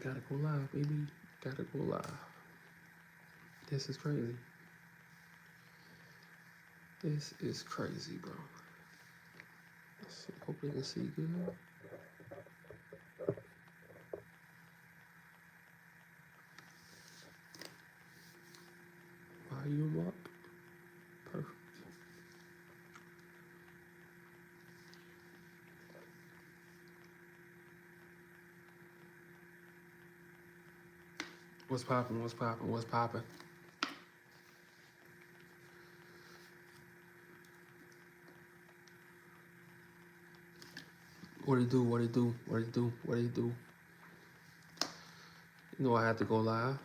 Gotta go live, baby. Gotta go live. This is crazy. This is crazy, bro. Let's see. Hope they can see good. Volume up. Perfect. What's poppin'? What's poppin'? What's poppin'? What it do? What it do? What it do? What it do? You know I had to go live.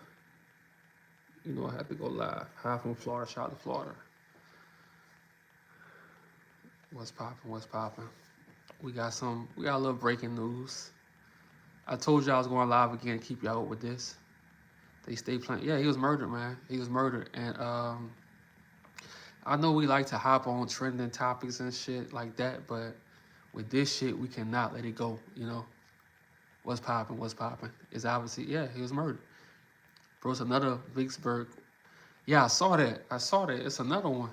You know I had to go live. Hi from Florida. Shout out to Florida. What's poppin'? What's poppin'? We got a little breaking news. I told you I was going live again to keep y'all with this. They stay playing. Yeah, he was murdered, man. He was murdered. And I know we like to hop on trending topics and shit like that, but with this shit, we cannot let it go, you know? What's poppin'? What's poppin'? It's obviously, yeah, he was murdered. Bro, it's another Vicksburg. Yeah, I saw that. It's another one.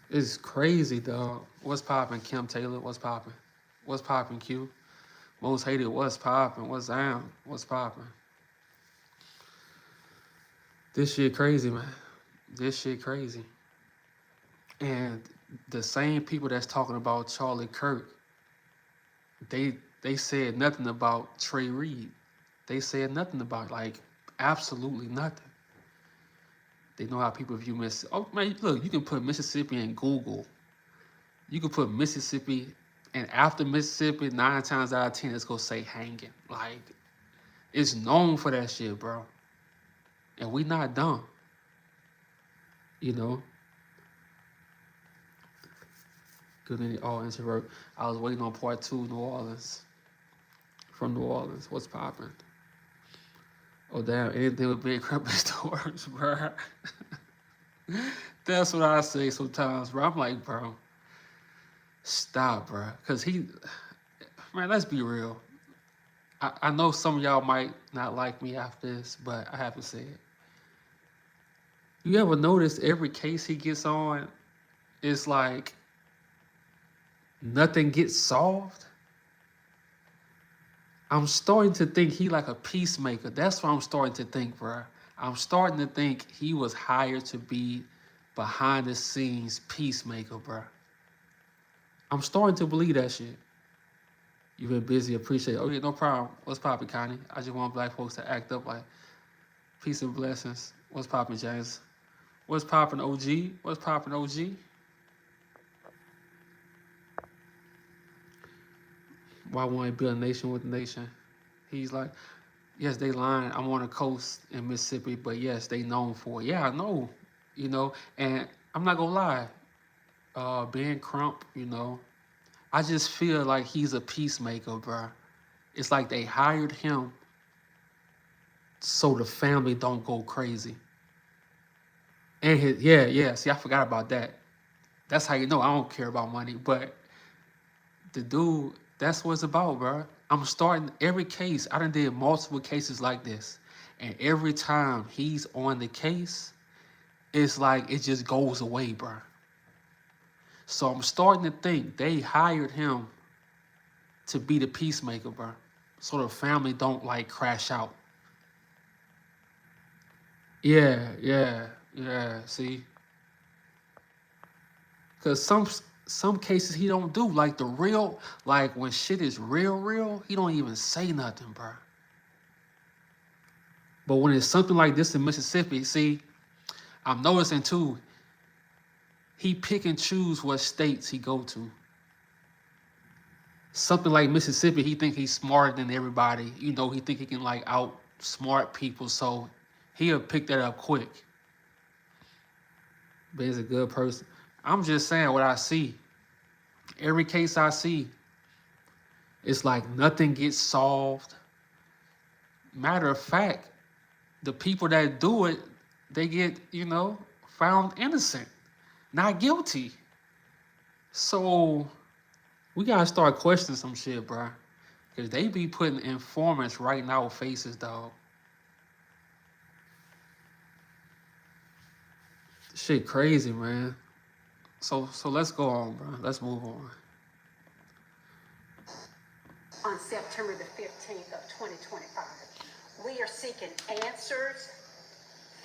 It's crazy, dog. What's poppin', Kim Taylor? What's poppin'? What's poppin', Q? Most hated, what's poppin'? What's down? What's poppin'? This shit crazy, man. This shit crazy. And the same people that's talking about Charlie Kirk, they said nothing about Trey Reed. They said nothing about, like, absolutely nothing. They know how people view Mississippi. Oh, man, look, you can put Mississippi in Google. You can put Mississippi, and after Mississippi, 9 times out of 10, it's going to say hanging. Like, it's known for that shit, bro. And we not dumb. You know? Good in all introvert. I was waiting on part 2, New Orleans. From New Orleans. What's poppin'? Oh, damn. Anything with big crap stores, bro. That's what I say sometimes, bro. I'm like, bro, stop, bro. Because man, let's be real. I know some of y'all might not like me after this, but I have to say it. You ever notice every case he gets on, it's like nothing gets solved? I'm starting to think he like a peacemaker. That's what I'm starting to think, bro. I'm starting to think he was hired to be behind the scenes peacemaker, bro. I'm starting to believe that shit. You've been busy, appreciate it. Okay, no problem. What's poppin', Connie? I just want black folks to act up like peace and blessings. What's poppin', James? What's poppin', OG? What's poppin', OG? Why won't he build a nation with a nation? He's like, yes, they lying. I'm on the coast in Mississippi, but yes, they known for it. Yeah, I know, you know, and I'm not gonna lie. Ben Crump, you know, I just feel like he's a peacemaker, bro. It's like they hired him so the family don't go crazy. And yeah. See, I forgot about that. That's how you know I don't care about money. But the dude, that's what it's about, bro. I'm starting every case. I done did multiple cases like this. And every time he's on the case, it's like it just goes away, bro. So I'm starting to think they hired him to be the peacemaker, bro. So the family don't like crash out. Yeah. See, because some cases he don't do like the real, like when shit is real, he don't even say nothing, bro. But when it's something like this in Mississippi, see, I'm noticing too. He pick and choose what states he go to. Something like Mississippi, he think he's smarter than everybody. You know, he think he can like outsmart people, so he'll pick that up quick. But he's a good person. I'm just saying what I see. Every case I see, it's like nothing gets solved. Matter of fact, the people that do it, they get, you know, found innocent, not guilty. So we gotta start questioning some shit, bro. Cause they be putting informants right in our faces, dog. Shit crazy, man. So let's go on, bro. Let's move on. On September the 15th of 2025, we are seeking answers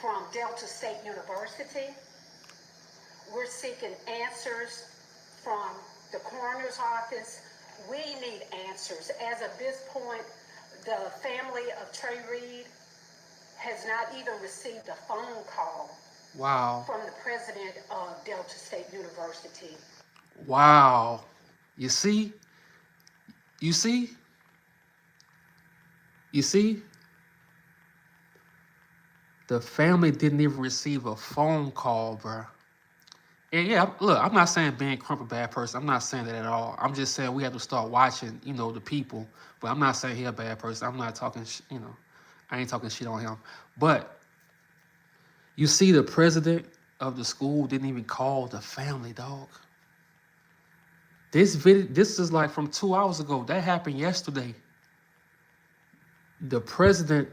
from Delta State University. We're seeking answers from the coroner's office. We need answers. As of this point, the family of Trey Reed has not even received a phone call Wow. from the president of Delta State University. Wow. You see? You see? You see? The family didn't even receive a phone call, bro. And yeah, look, I'm not saying Ben Crump a bad person. I'm not saying that at all. I'm just saying we have to start watching, the people. But I'm not saying he a bad person. I'm not talking, I ain't talking shit on him. But you see, the president of the school didn't even call the family, dog. This is like from 2 hours ago. That happened yesterday. The president,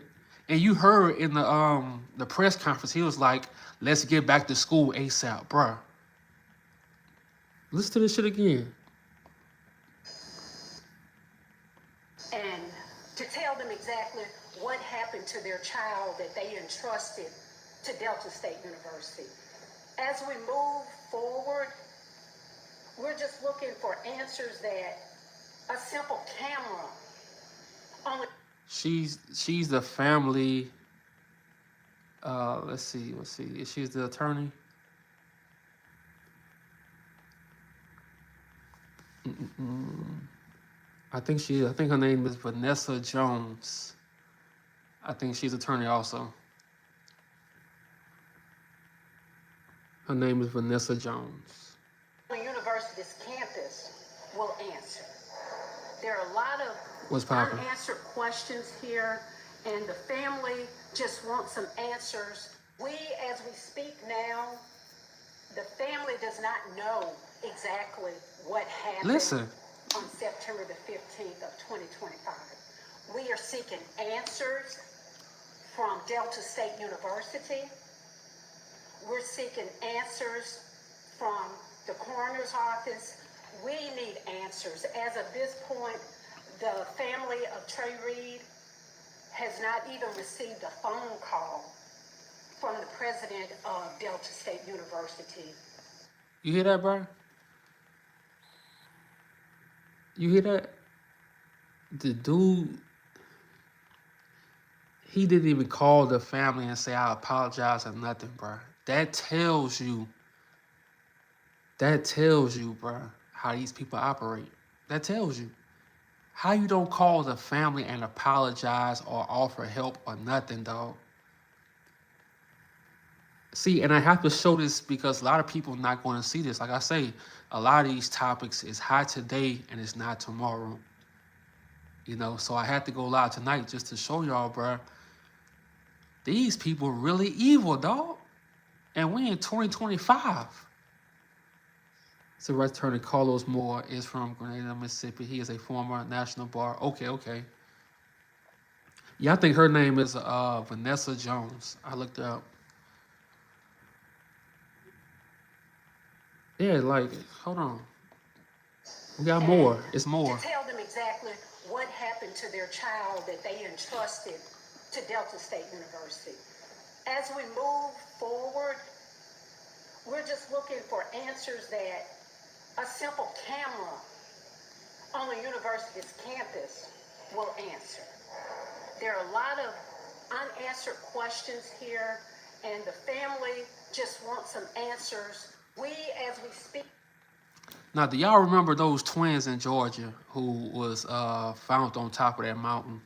and you heard in the press conference, he was like, "Let's get back to school ASAP, bruh." Listen to this shit again. And to tell them exactly what happened to their child that they entrusted to Delta State University. As we move forward, we're just looking for answers that a simple camera only. She's the family. Let's see. She's the attorney. I think her name is Vanessa Jones. I think she's attorney also. Her name is Vanessa Jones. The university's campus will answer. There are a lot of unanswered questions here, and the family just wants some answers. As we speak now, the family does not know exactly what happened. Listen. On September the 15th of 2025. We are seeking answers from Delta State University. We're seeking answers from the coroner's office. We need answers. As of this point, the family of Trey Reed has not even received a phone call from the president of Delta State University. You hear that, bro? You hear that? The dude, he didn't even call the family and say, "I apologize" or nothing, bro. That tells you, bro, how these people operate. That tells you. How you don't call the family and apologize or offer help or nothing, dog. See, and I have to show this because a lot of people are not going to see this. Like I say, a lot of these topics is hot today and it's not tomorrow. So I had to go live tonight just to show y'all, bro. These people really evil, dog. And we in 2025. So attorney Carlos Moore is from Grenada, Mississippi. He is a former National Bar. Okay. Yeah, I think her name is Vanessa Jones. I looked her up. Yeah, like, hold on. We got more. It's more. To tell them exactly what happened to their child that they entrusted to Delta State University. As we move forward, we're just looking for answers that a simple camera on the university's campus will answer. There are a lot of unanswered questions here, and the family just wants some answers. As we speak. Now, do y'all remember those twins in Georgia who was found on top of that mountain?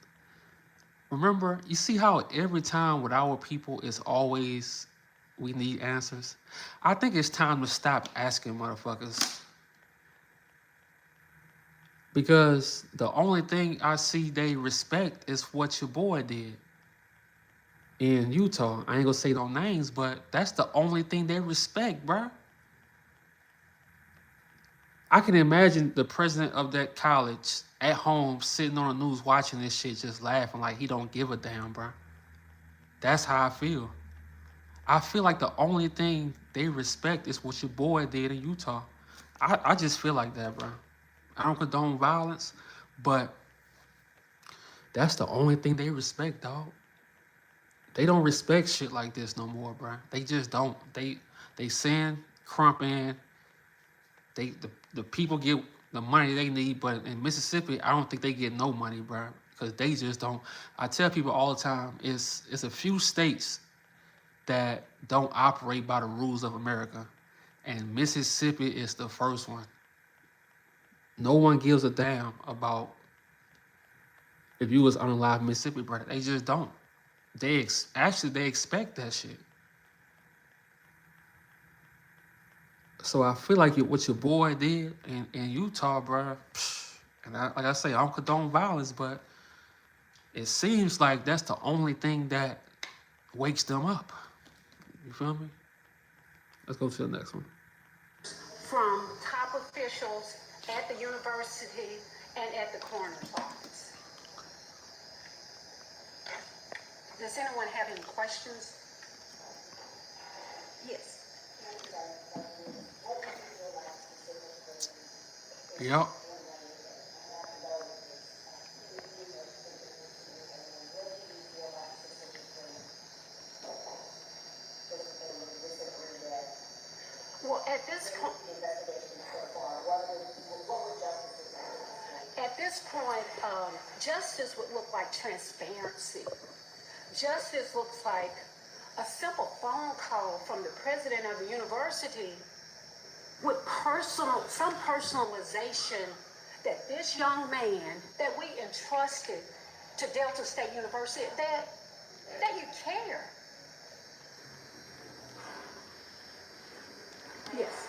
Remember? You see how every time with our people it's always we need answers? I think it's time to stop asking motherfuckers. Because the only thing I see they respect is what your boy did in Utah. I ain't gonna say no names, but that's the only thing they respect, bruh. I can imagine the president of that college at home sitting on the news watching this shit just laughing like he don't give a damn, bro. That's how I feel. I feel like the only thing they respect is what your boy did in Utah. I just feel like that, bro. I don't condone violence, but that's the only thing they respect, dog. They don't respect shit like this no more, bro. They just don't. They send Crump in. The people get the money they need, but in Mississippi, I don't think they get no money, bro, because they just don't. I tell people all the time, it's a few states that don't operate by the rules of America, and Mississippi is the first one. No one gives a damn about if you was unalive in Mississippi, brother. They just don't. Actually they expect that shit. So I feel like what your boy did in Utah, bro. And like I say, I don't condone violence, but it seems like that's the only thing that wakes them up. You feel me? Let's go to the next one. From top officials at the university and at the coroner's office. Does anyone have any questions? Yes. Yep. Well, at this point, justice would look like transparency. Justice looks like a simple phone call from the president of the university with some personalization that this young man that we entrusted to Delta State University, that you care. Yes.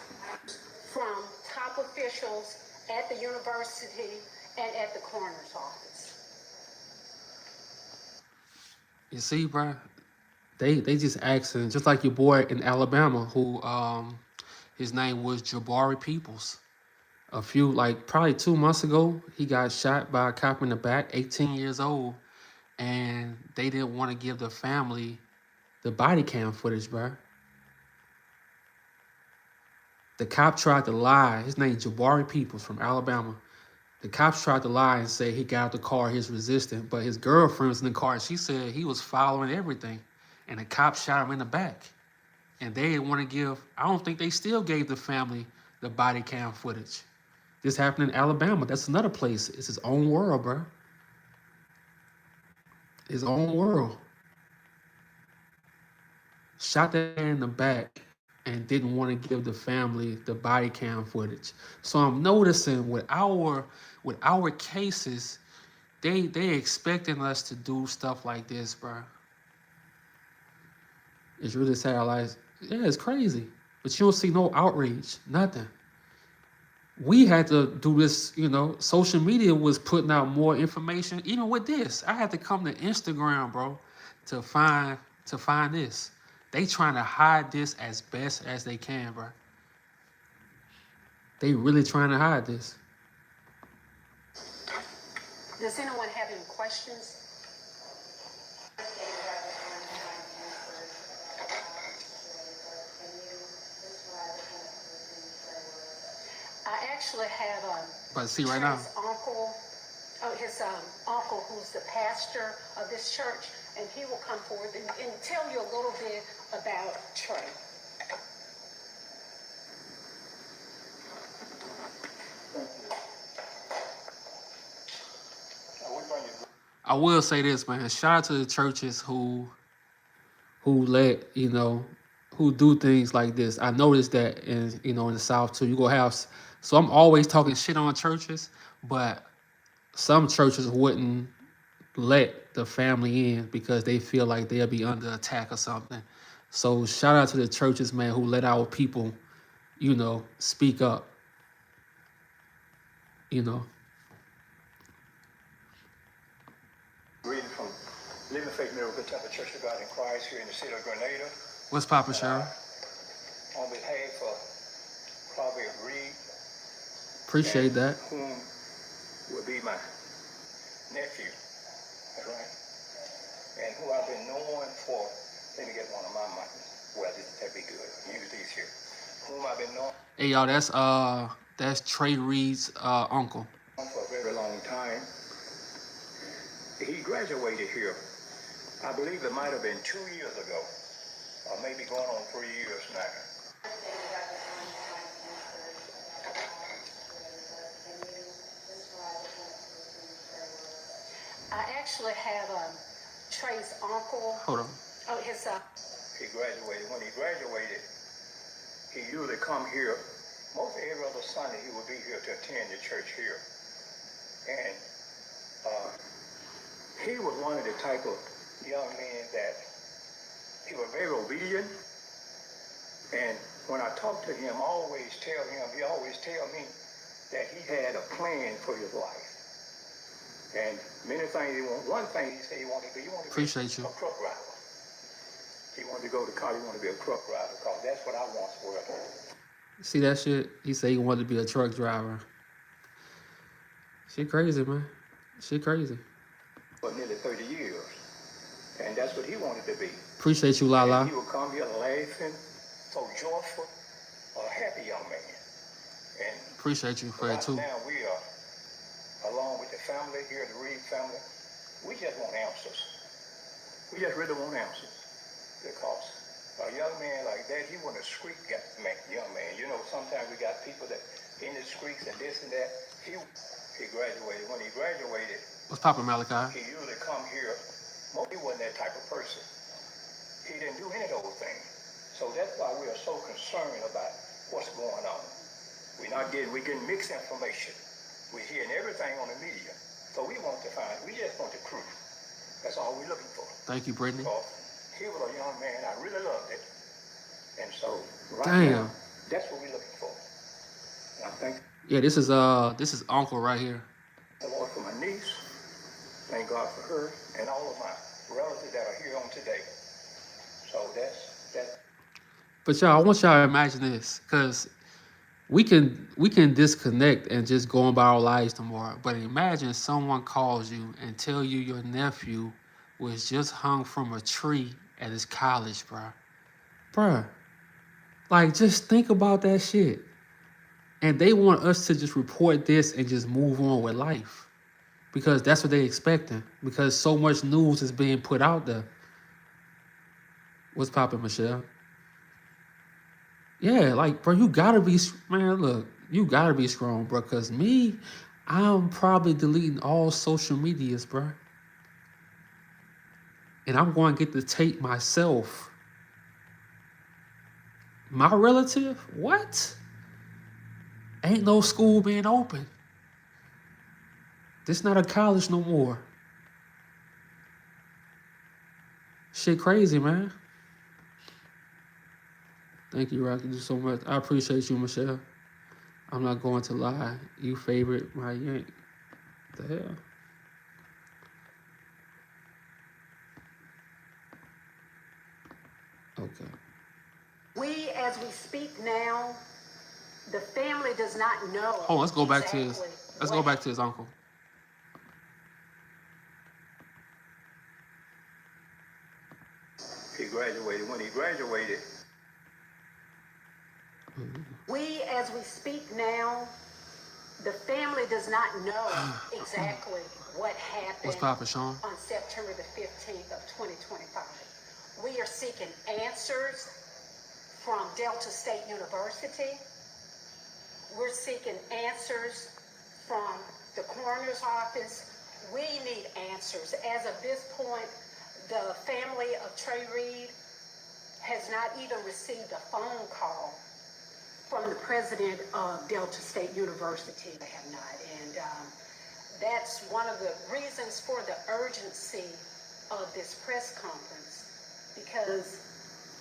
From top officials at the university and at the coroner's office. You see, bro, they just asking, just like your boy in Alabama, who his name was Jabari Peoples. Probably 2 months ago, he got shot by a cop in the back, 18 years old, and they didn't want to give the family the body cam footage, bro. The cop tried to lie. His name Jabari Peoples from Alabama. The cops tried to lie and say he got out the car, he's resistant, but his girlfriend was in the car and she said he was following everything. And the cop shot him in the back. And they didn't want to I don't think they still gave the family the body cam footage. This happened in Alabama. That's another place. It's his own world, bro. His own world. Shot that in the back and didn't want to give the family the body cam footage. So I'm noticing with our cases, they expecting us to do stuff like this, bro. It's really sad. Like, yeah, it's crazy. But you don't see no outrage, nothing. We had to do this, social media was putting out more information. Even with this, I had to come to Instagram, bro, to find this. They trying to hide this as best as they can, bro. They really trying to hide this. Does anyone have any questions? I actually have But see right now, his uncle who's the pastor of this church, and he will come forward and tell you a little bit about Trey. I will say this, man. Shout out to the churches who let, who do things like this. I noticed that in the South too. You go have, so I'm always talking shit on churches, but some churches wouldn't let the family in because they feel like they'll be under attack or something. So shout out to the churches, man, who let our people, speak up. Reading from Living Faith Miracle Temple Church of God in Christ here in the city of Grenada. What's poppin', Cheryl? On behalf of Robert Reed, Appreciate that. whom will be my nephew, that's right, and who I've been knowing for, let me get one of my mics. Well, that'd be good. Use these here. Whom I've been knowing Hey y'all, that's Trey Reed's uncle. for a very long time. He graduated here, I believe it might have been 2 years ago, or maybe going on 3 years now. I actually have Trey's uncle. Hold on. Oh, his He graduated. When he graduated, he usually come here. Most every other Sunday he would be here to attend the church here. And he was one of the type of young men that he was very obedient. And when I talk to him, he always tell me that he had a plan for his life. And many things he want. One thing he said he wanted to be, Appreciate you. a truck driver. He wanted to go to college, he wanted to be a truck driver, because that's what I once was. See that shit? He said he wanted to be a truck driver. Shit crazy, man. Shit crazy. For nearly 30 years. And that's what he wanted to be. Appreciate you, Lala. And he would come here laughing, so joyful, a happy young man. And Appreciate you for it too. now we are, along with the family here, the Reed family, we just want answers. We just really want answers. Because a young man like that, he wasn't a street young man. You know, sometimes we got people that in the streets and this and that. He graduated. When he graduated, What's poppin', Malachi? he usually come here. He wasn't that type of person. He didn't do any of those things. So that's why we are so concerned about what's going on. We're getting mixed information. We're hearing everything on the media. So we just want the truth. That's all we're looking for. Thank you, Brittany. So he was a young man, I really loved it. And so Damn. now, that's what we're looking for. And I thank Yeah, this is Uncle right here. the Lord for my niece. Thank God for her and all of my relatives that are here on today. So that's. But y'all, I want y'all to imagine this, because we can disconnect and just go on by our lives tomorrow. But imagine someone calls you and tell you your nephew was just hung from a tree at his college, bruh. Like, just think about that shit. And they want us to just report this and just move on with life. Because that's what they expecting. Because so much news is being put out there. What's poppin', Michelle? Yeah, like, bro, you gotta be, man, look, you gotta be strong, bro. Because me, I'm probably deleting all social medias, bro. And I'm going to get the tape myself. My relative? What? Ain't no school being open. This not a college no more. Shit crazy, man. Thank you, Rocky, so much. I appreciate you, Michelle. I'm not going to lie. You favorite my yank. What the hell? Okay. we, as we speak now, the family does not know. Hold on, let's go back to exactly his. Let's go back to his uncle. He graduated. When he graduated, We, as we speak now, the family does not know exactly what happened What's poppin', Sean? on September the 15th of 2025. We are seeking answers from Delta State University. We're seeking answers from the coroner's office. We need answers. As of this point, the family of Trey Reed has not even received a phone call from the president of Delta State University. They have not. And that's one of the reasons for the urgency of this press conference, because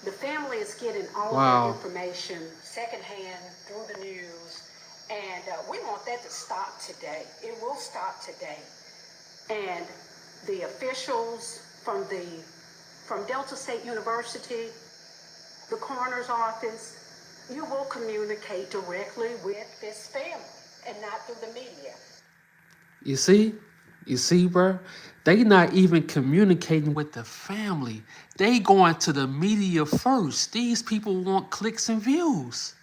the family is getting all of their information secondhand through the news. And we want that to stop today. It will stop today. And the officials from Delta State University, the coroner's office, you will communicate directly with this family and not through the media. You see? You see, bro? They not even communicating with the family. They going to the media first. These people want clicks and views.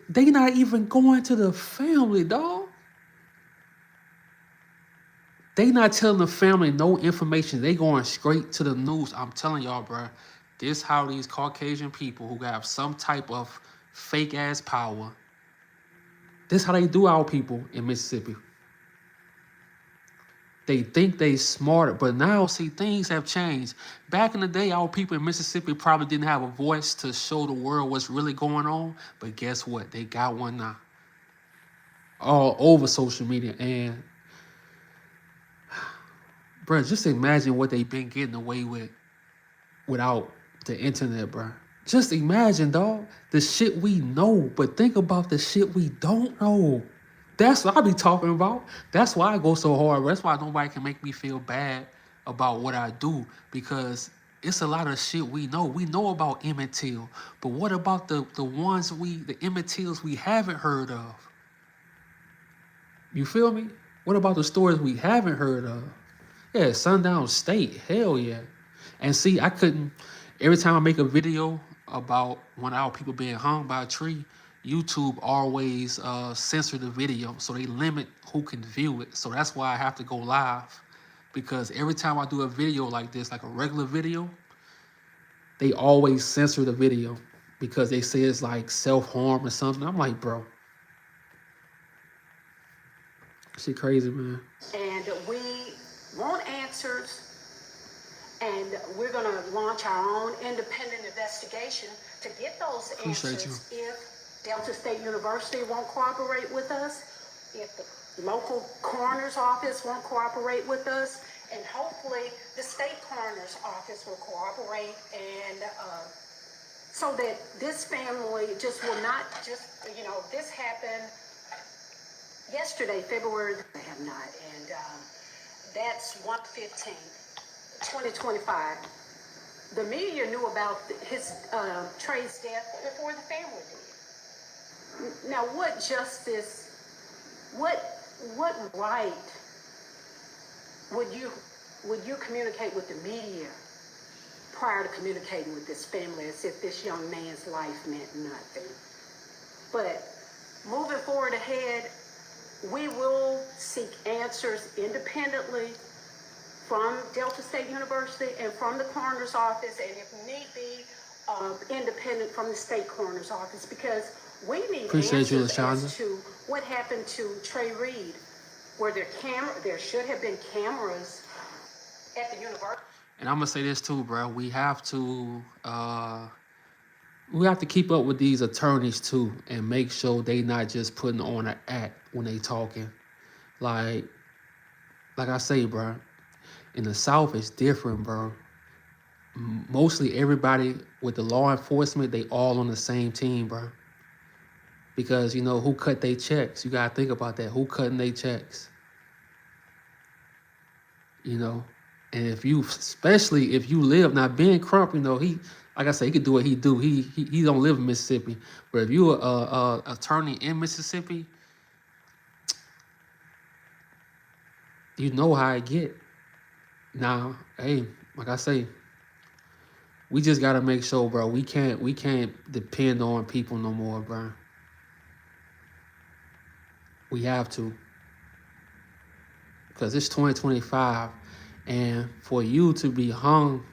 They not even going to the family, dog. They not telling the family no information. They going straight to the news. I'm telling y'all, bro. This how these Caucasian people who have some type of fake ass power. This how they do our people in Mississippi. They think they smarter, but now see things have changed. Back in the day, our people in Mississippi probably didn't have a voice to show the world what's really going on. But guess what? They got one now. All over social media. And bro, just imagine what they've been getting away with without the internet, bro. Just imagine, dog, the shit we know, but think about the shit we don't know. That's what I be talking about. That's why I go so hard. That's why nobody can make me feel bad about what I do, because it's a lot of shit we know. We know about Emmett Till, but what about the ones the Emmett Tills we haven't heard of? You feel me? What about the stories we haven't heard of? Yeah, Sundown State, hell yeah. And see, I couldn't, every time I make a video about one of our people being hung by a tree, YouTube always censor the video, so they limit who can view it. So that's why I have to go live, because every time I do a video like this, like a regular video, they always censor the video because they say it's like self-harm or something. I'm like, bro, shit crazy, man. And we want answers, and we're going to launch our own independent investigation to get those Appreciate answers. If Delta State University won't cooperate with us, if the local coroner's office won't cooperate with us, and hopefully the state coroner's office will cooperate, and so that this family just will not just, this happened yesterday, February, I have not, and that's 1/15, 2025. The media knew about his Trey's death before the family did. Now, what justice, what right would you communicate with the media prior to communicating with this family as if this young man's life meant nothing? But moving forward ahead, we will seek answers independently from Delta State University and from the coroner's office, and if need be, independent from the state coroner's office, because we need Appreciate you, answers LaShonda. as to what happened to Trey Reed. Were there should have been cameras at the university. And I'm gonna say this too, bro. We have to keep up with these attorneys too, and make sure they not just putting on an act when they talking. Like I say, bro, in the South it's different, bro. Mostly everybody with the law enforcement, they all on the same team, bro. Because who cut their checks? You gotta think about that. Who cutting their checks? And especially if you live, now Ben Crump, he, like I said, he could do what he do. He don't live in Mississippi. But if you a attorney in Mississippi, you know how it get. Now, hey, like I say, we just gotta make sure, bro. We can't depend on people no more, bro. We have to. Because it's 2025, and for you to be hung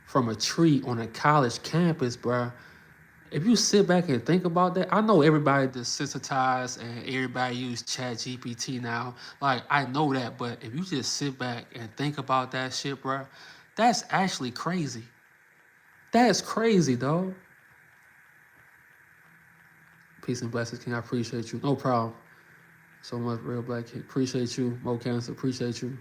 from a tree on a college campus, bro, if you sit back and think about that, I know everybody desensitized and everybody use Chat GPT now. Like, I know that, but if you just sit back and think about that shit, bro, that's actually crazy. That's crazy, dog. Peace and blessings, King. I appreciate you. No problem. So much, Real Black King. Appreciate you. Mo Cancer, appreciate you.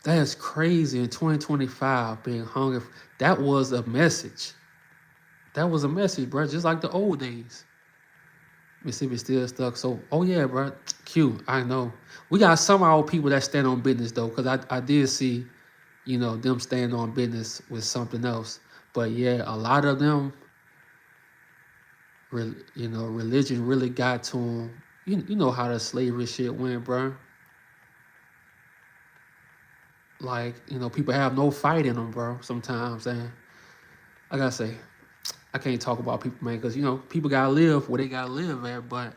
That's crazy in 2025 being hungry. That was a message. That was a message, bro. Just like the old days. Mississippi still stuck. So, oh yeah, bro. Q, I know. We got some of our people that stand on business though, because I did see, them stand on business with something else. But yeah, a lot of them, religion really got to him. You know how the slavery shit went, bro. Like, people have no fight in them, bro, sometimes. And like I say, I can't talk about people, man, because, people got to live where they got to live at. But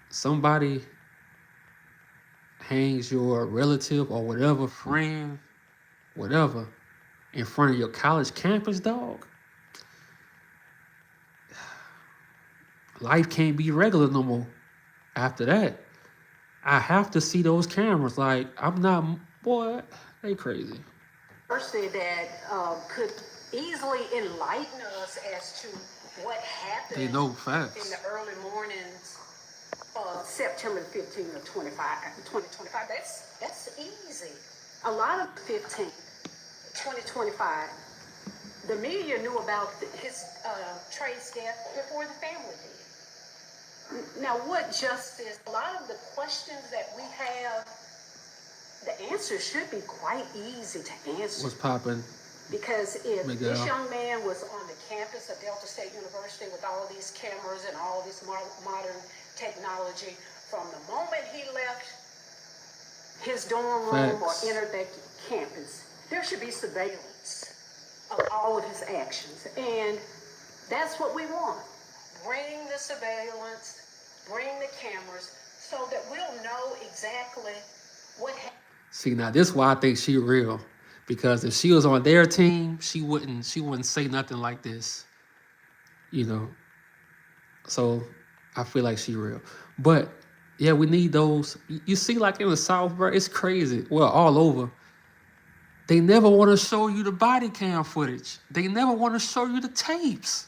somebody hangs your relative or whatever, friend, whatever, in front of your college campus, dog, life can't be regular no more after that. I have to see those cameras. Like, I'm not, boy, they crazy. University that could easily enlighten us as to what They happened know in facts. the early mornings of September 15th of 2025. That's easy. A lot of 15th, 2025. The media knew about his Trey's death before the family did. Now, what justice? A lot of the questions that we have, the answer should be quite easy to answer. What's popping? Because if Miguel. this young man was on the campus of Delta State University with all these cameras and all this modern technology, from the moment he left his dorm room or entered that campus, there should be surveillance of all of his actions. And that's what we want. Bring the surveillance, bring the cameras, so that we'll know exactly what happened. See, now this is why I think she real. Because if she was on their team, she wouldn't say nothing like this. So I feel like she real. But yeah, we need those. You see, like in the South, bro, it's crazy. Well, all over. They never want to show you the body cam footage. They never want to show you the tapes.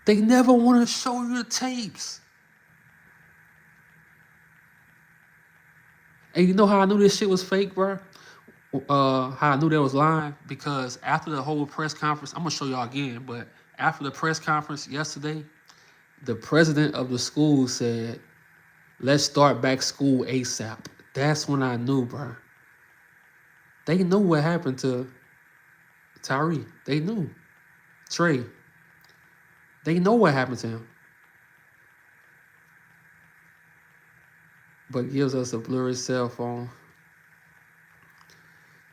They never want to show you the tapes. And you know how I knew this shit was fake, bro? How I knew that was lying? Because after the whole press conference, I'm gonna show y'all again, but after the press conference yesterday, the president of the school said, "Let's start back school ASAP." That's when I knew, bro. They knew what happened to Tyree. They knew. Trey. They know what happened to him. But gives us a blurry cell phone.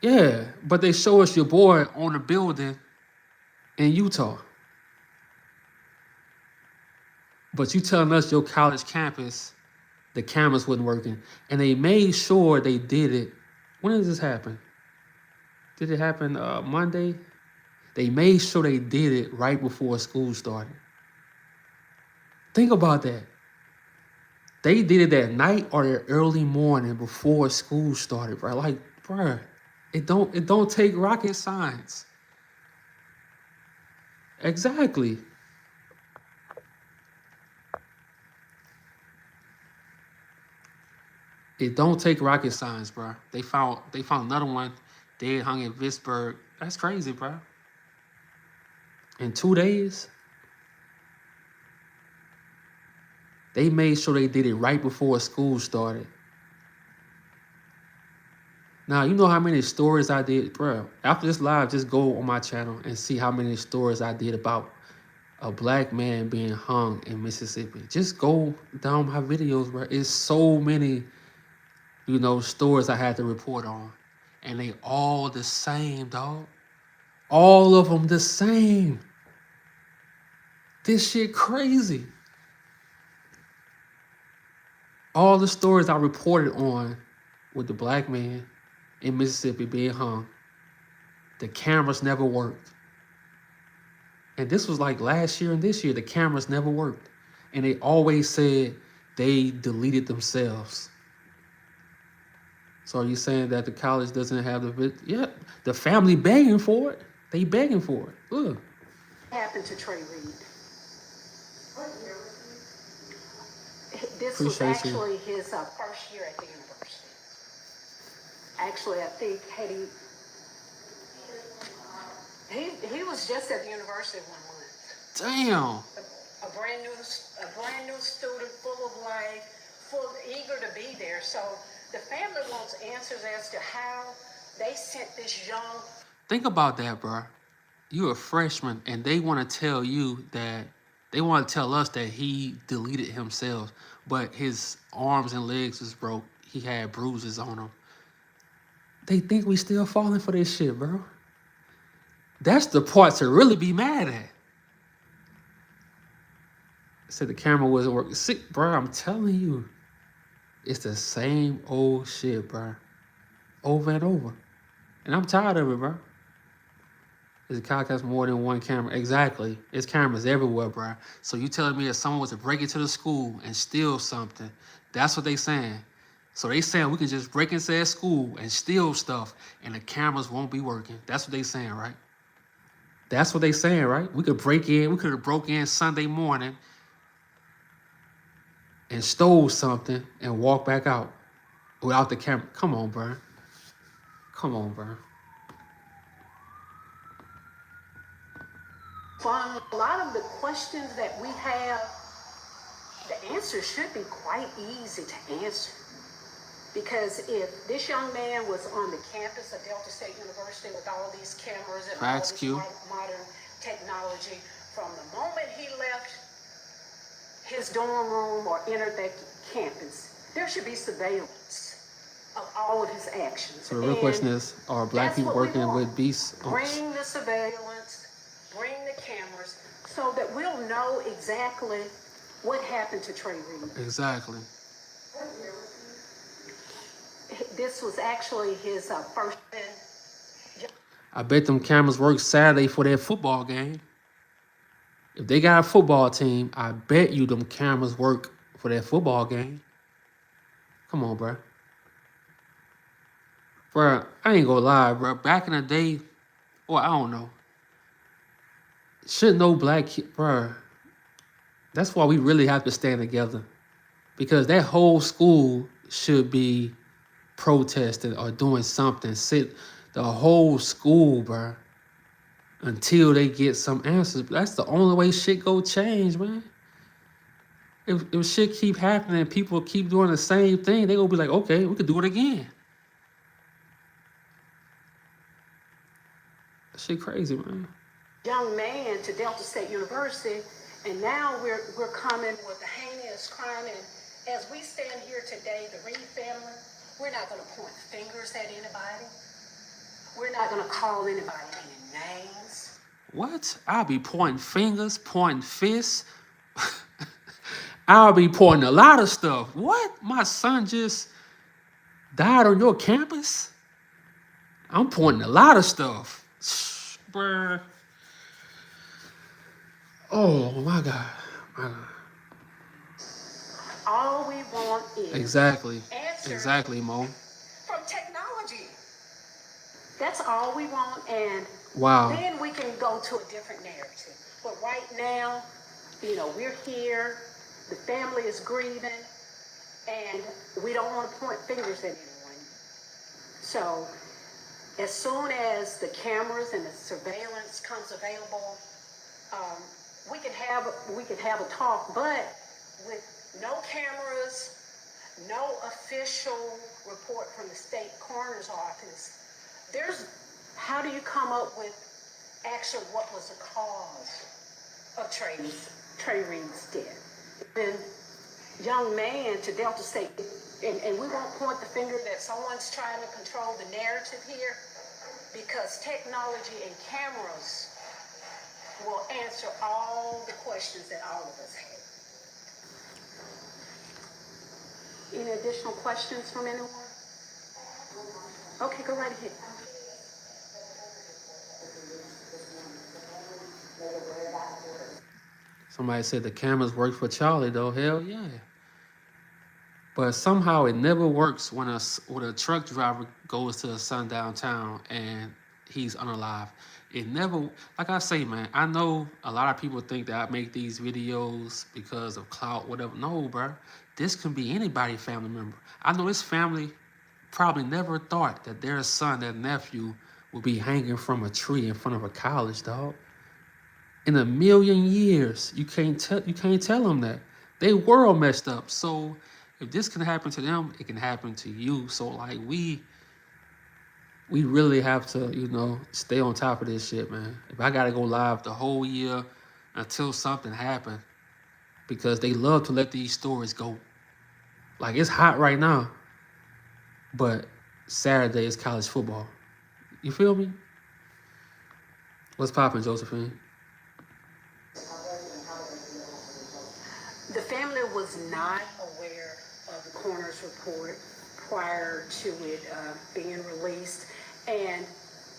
Yeah, but they show us your boy on the building in Utah. But you telling us your college campus, the cameras wasn't working. And they made sure they did it. When did this happen? Did it happen Monday? They made sure they did it right before school started. Think about that. They did it that night or the early morning before school started, bro. Like, bro, it don't take rocket science. Exactly. It don't take rocket science, bro. They found another one dead hung in Vicksburg. That's crazy, bro. In 2 days, they made sure they did it right before school started. Now, you know how many stories I did, bro. After this live, just go on my channel and see how many stories I did about a black man being hung in Mississippi. Just go down my videos, bro. It's so many, stories I had to report on. And they all the same, dog. All of them the same. This shit crazy. All the stories I reported on with the black man in Mississippi being hung, the cameras never worked. And this was like last year and this year, the cameras never worked. And they always said they deleted themselves. So are you saying that the college doesn't have the vid? Yeah, the family begging for it. They begging for it. Look. What happened to Trey Reed? This was Appreciate you. actually his first year at the university. Actually, I think he was just at the university 1 month. Damn. A brand new student, full of life, eager to be there. So the family wants answers as to how they sent this young. Think about that, bro. You're a freshman, and they want to tell you that they want to tell us that he deleted himself, but his arms and legs was broke. He had bruises on him. They think we still falling for this shit, bro. That's the part to really be mad at. Said the camera wasn't working. See, bro, I'm telling you, it's the same old shit, bro, over and over. And I'm tired of it, bro. Is a cock has more than one camera? Exactly. There's cameras everywhere, bro. So you telling me if someone was to break into the school and steal something, that's what they saying. So they saying we can just break into their school and steal stuff and the cameras won't be working. That's what they saying, right? That's what they saying, right? We could break in, we could have broke in Sunday morning and stole something and walk back out without the camera. Come on, bro. Come on, bro. For a lot of the questions that we have, the answer should be quite easy to answer. Because if this young man was on the campus of Delta State University with all these cameras and all this modern technology, from the moment he left his dorm room or entered that campus, there should be surveillance of all of his actions. So the real question is, are black people working with beasts? Bring the surveillance, bring the cameras, so that we'll know exactly what happened to Trey Reed. Exactly. This was actually his first. I bet them cameras work Saturday for their football game. If they got a football team, I bet you them cameras work for their football game. Come on, bro. Bro, I ain't gonna lie, bro. Back in the day, or I don't know. Should no black kid, bro. That's why we really have to stand together. Because that whole school should be protesting or doing something. Sit the whole school, bro, until they get some answers. That's the only way shit go change, man. If shit keep happening, people keep doing the same thing, they gonna be like, okay, we could do it again. That shit crazy, man. Young man to Delta State University, and now we're coming with the heinous crime. And as we stand here today, the Reed family, we're not going to point fingers at anybody. We're not going to call anybody any names. What? I'll be pointing fingers, pointing fists. I'll be pointing a lot of stuff. What? My son just died on your campus? I'm pointing a lot of stuff. Bruh. Oh, my God. My God. All we want is Exactly. answers Exactly, Mo. from technology. That's all we want, and wow. Then we can go to a different narrative. But right now, we're here, the family is grieving, and we don't want to point fingers at anyone. So as soon as the cameras and the surveillance comes available, we can have a talk, but with no cameras, no official report from the state coroner's office, how do you come up with actually what was the cause of Trey Reed's death? The young man to Delta State, and we won't point the finger that someone's trying to control the narrative here, because technology and cameras will answer all the questions that all of us have. Any additional questions from anyone? Okay, go right ahead. Somebody said the cameras work for Charlie, though. Hell yeah. But somehow it never works when a truck driver goes to a sundown town and he's unalive. It never, like I say, man, I know a lot of people think that I make these videos because of clout, whatever. No, bro. This can be anybody's family member. I know this family probably never thought that their son, their nephew, would be hanging from a tree in front of a college, dog. In a million years, you can't tell them that. They world messed up. So if this can happen to them, it can happen to you. So like we we really have to, stay on top of this shit, man. If I gotta go live the whole year until something happens, because they love to let these stories go. Like it's hot right now, but Saturday is college football. You feel me? What's poppin', Josephine? The family was not aware of the coroner's report prior to it being released, and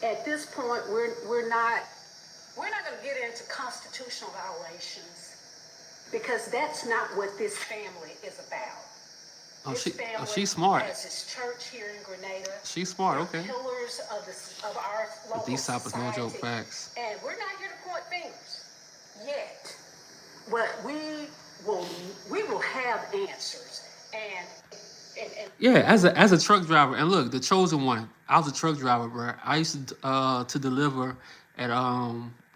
at this point, we're not going to get into constitutional violations because that's not what this family is about. Oh, This family she's smart. has its church here in Grenada. She's smart. They're Okay. pillars of our local These topics, no joke. society. Facts. And we're not here to point fingers yet, but we will have answers. And Yeah, as a truck driver, and look, the chosen one. I was a truck driver, bro. I used to deliver at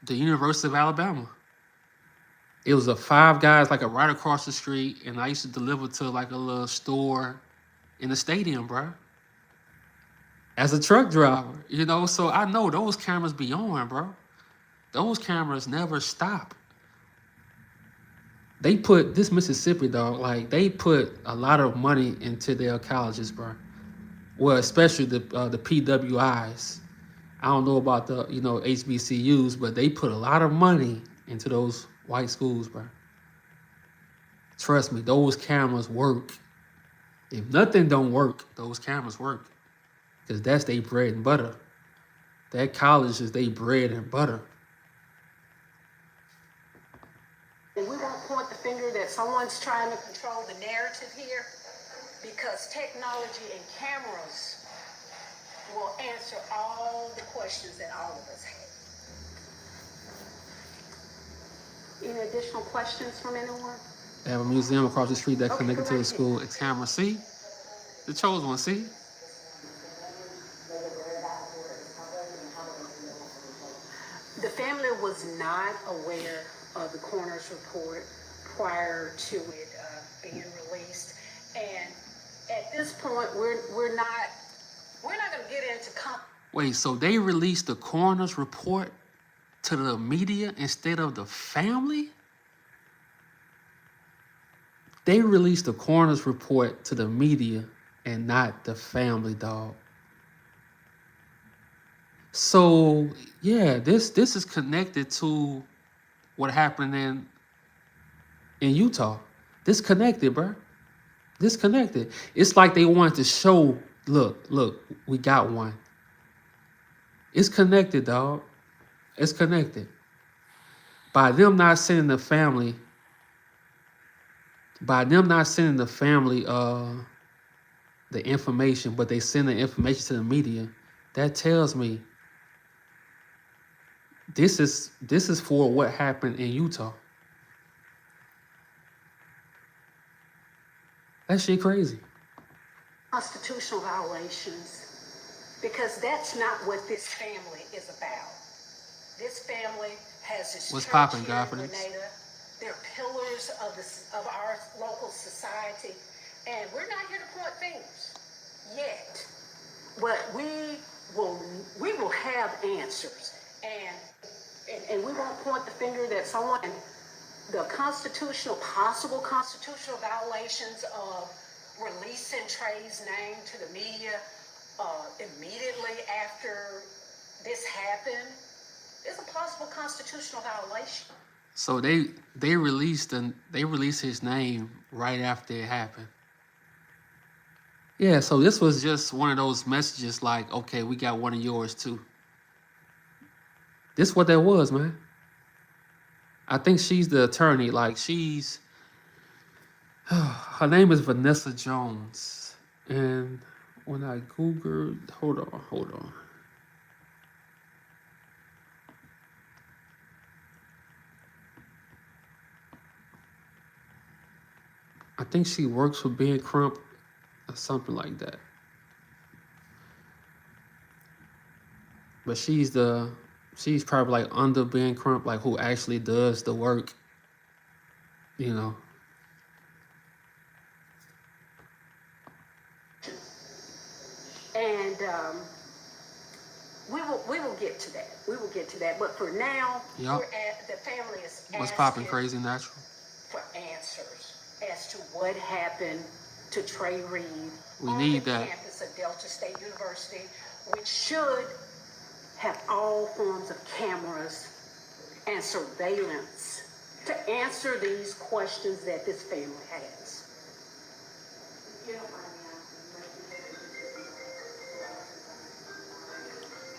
the University of Alabama. It was a Five Guys like a right across the street, and I used to deliver to like a little store in the stadium, bro. As a truck driver, so I know those cameras be on, bro. Those cameras never stop. They put this Mississippi, dog, like they put a lot of money into their colleges, bro. Well, especially the PWIs. I don't know about the HBCUs, but they put a lot of money into those white schools, bro. Trust me, those cameras work. If nothing don't work, those cameras work, because that's their bread and butter. That college is their bread and butter. we won't point the finger that someone's trying to control the narrative here, because technology and cameras will answer all the questions that all of us have. Any additional questions from anyone? They have a museum across the street that Okay, connected go to the right school. ahead. It's camera. See? The chosen one, see? The family was not aware of the coroner's report prior to it being released, and at this point, we're not going to get into. Wait, so they released the coroner's report to the media instead of the family? They released the coroner's report to the media and not the family, dog. So yeah, this is connected to what happened in Utah. This connected, bro. This connected. It's like they wanted to show, look, we got one. It's connected, dog. It's connected. By them not sending the family, the information, but they send the information to the media, that tells me this is for what happened in Utah. That shit crazy. Constitutional violations, because that's not what this family is about. This family has its What's church poppin', here in Godfrey? Grenada. They're pillars of our local society, and we're not here to point fingers yet, but we will have answers, and we won't point the finger that someone. The possible constitutional violations of releasing Trey's name to the media immediately after this happened is a possible constitutional violation. So they released his name right after it happened. Yeah, so this was just one of those messages like, okay, we got one of yours too. This what that was, man. I think she's the attorney. Like her name is Vanessa Jones. And when I Googled, hold on. I think she works for Ben Crump or something like that. But she's probably like under Ben Crump, like who actually does the work, you know. And we will get to that. We will get to that. But for now, Yup. the family is What's popping, asking Crazy Natural? for answers as to what happened to Trey Reed We on need the that. campus of Delta State University, which should have all forms of cameras and surveillance to answer these questions that this family has. You don't mind me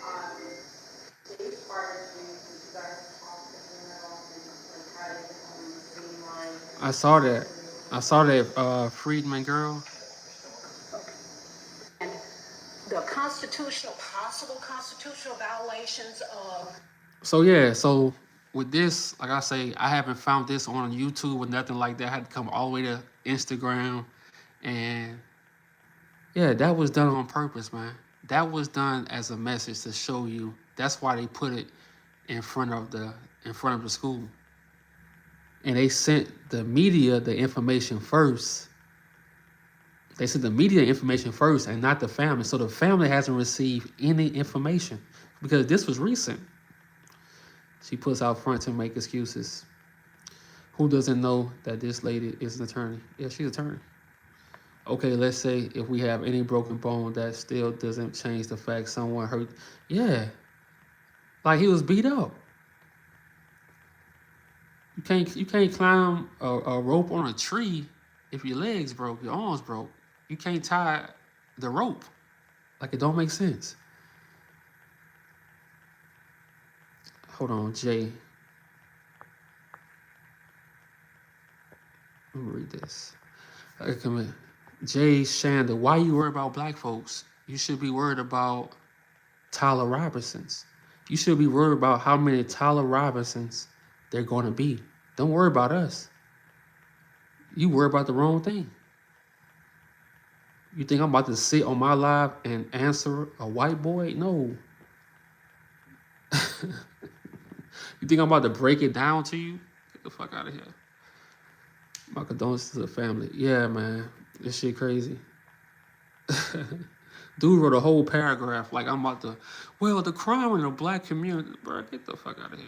asking, these part of things that you guys talked about and how to seem like I saw that. I saw that Friedman girl. and the possible constitutional violations of. So yeah, so with this, like I say, I haven't found this on YouTube or nothing like that. I had to come all the way to Instagram, and yeah, that was done on purpose, man. That was done as a message to show you. That's why they put it in front of the school, and they sent the media the information first. They sent the media information first, and not the family. So the family hasn't received any information because this was recent. She puts out front to make excuses. Who doesn't know that this lady is an attorney? Yeah, she's an attorney. Okay, let's say if we have any broken bone, that still doesn't change the fact someone hurt. Yeah, like he was beat up. You can't climb a rope on a tree if your legs broke, your arms broke. You can't tie the rope. Like it don't make sense. Hold on, Jay. Let me read this. Come in. Jay Shanda, why you worried about black folks? You should be worried about Tyler Robinsons. You should be worried about how many Tyler Robinsons they're going to be. Don't worry about us. You worry about the wrong thing. You think I'm about to sit on my live and answer a white boy? No. You think I'm about to break it down to you? Get the fuck out of here. My condolences to the family. Yeah, man. This shit crazy. Dude wrote a whole paragraph like I'm about to, well, the crime in the black community. Bro, get the fuck out of here.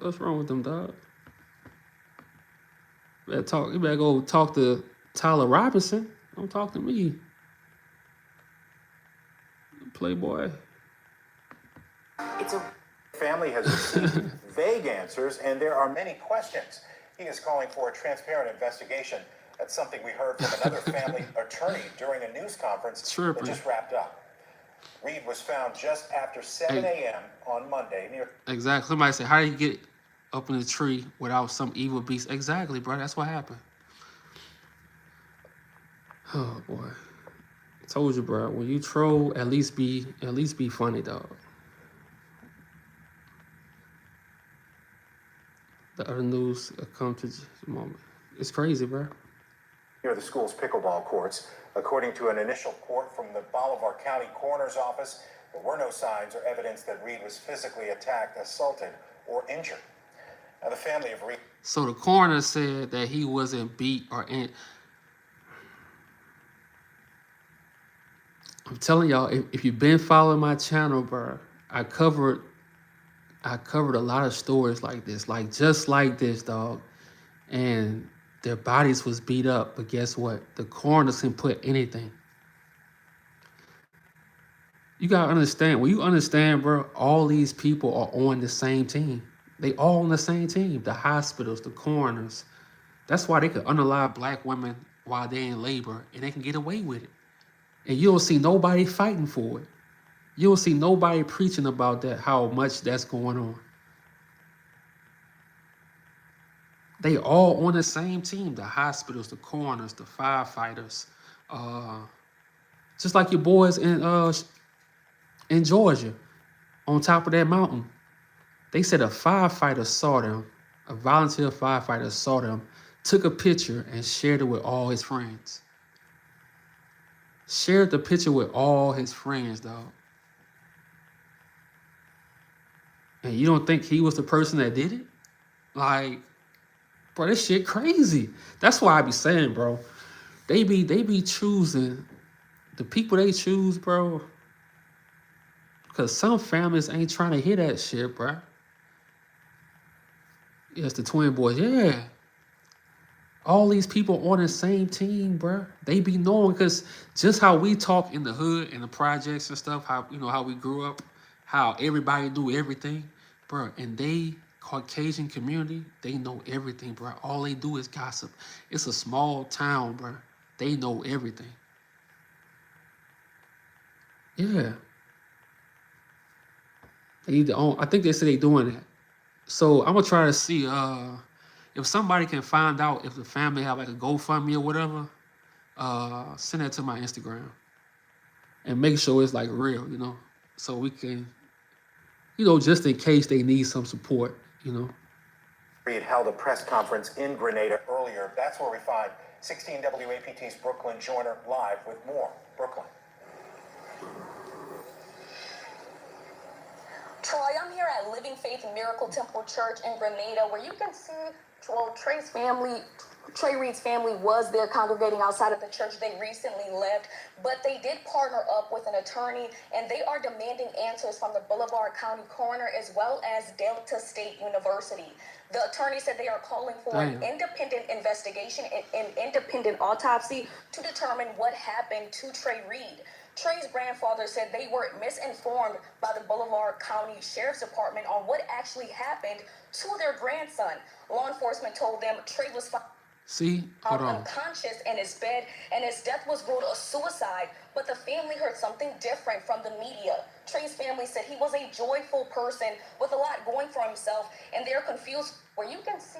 What's wrong with them, dog? You better go talk to Tyler Robinson. Don't talk to me. Playboy. It's a family has received vague answers, and there are many questions. He is calling for a transparent investigation. That's something we heard from another family attorney during a news conference that just wrapped up. Reed was found just after 7 a.m. on Monday near. Exactly. Somebody said, how did he get up in the tree without some evil beast? Exactly, bro. That's what happened. Oh boy. I told you, bro. When you troll, at least be funny, dog. The other news come to the moment. It's crazy, bro. Near the school's pickleball courts. According to an initial report from the Bolivar County Coroner's Office, there were no signs or evidence that Reed was physically attacked, assaulted, or injured. Now, the family of Reed. So the coroner said that he wasn't beat or in. I'm telling y'all, if you've been following my channel, bro, I covered a lot of stories like this, like just like this, dog. And their bodies was beat up, but guess what? The coroners can put anything. You gotta understand. When you understand, bro, all these people are on the same team. They all on the same team. The hospitals, the coroners. That's why they could unalive black women while they're in labor, and they can get away with it. And you don't see nobody fighting for it. You don't see nobody preaching about that, how much that's going on. They all on the same team. The hospitals, the coroners, the firefighters. Just like your boys in Georgia, on top of that mountain. They said a firefighter saw them, a volunteer firefighter saw them, took a picture and shared it with all his friends. Shared the picture with all his friends, dog. And you don't think he was the person that did it? Like, bro, this shit crazy. That's why I be saying, bro, they be choosing the people they choose, bro. Because some families ain't trying to hear that shit, bruh. Yes, the twin boys. Yeah. All these people on the same team, bruh. They be knowing because just how we talk in the hood and the projects and stuff, how how we grew up, how everybody do everything, bruh. And they Caucasian community, they know everything, bruh. All they do is gossip. It's a small town, bruh. They know everything. Yeah. They either own, I think they say they doing that. So I'm gonna try to see if somebody can find out if the family have like a GoFundMe or whatever, send that to my Instagram and make sure it's like real, so we can, just in case they need some support. Reid held a press conference in Grenada earlier. That's where we find 16 WAPT's Brooklyn Joyner live with more. Brooklyn. Troy, I'm here at Living Faith Miracle Temple Church in Grenada, where you can see, Trey Reid's family was there congregating outside of the church. They recently left, but they did partner up with an attorney, and they are demanding answers from the Boulevard County coroner as well as Delta State University. The attorney said they are calling for an independent investigation and independent autopsy to determine what happened to Trey Reid. Trey's grandfather said they were misinformed by the Boulevard County Sheriff's Department on what actually happened to their grandson. Law enforcement told them Trey was found unconscious in his bed and his death was ruled a suicide, but the family heard something different from the media. Trey's family said he was a joyful person with a lot going for himself, and they're confused. Where you can see,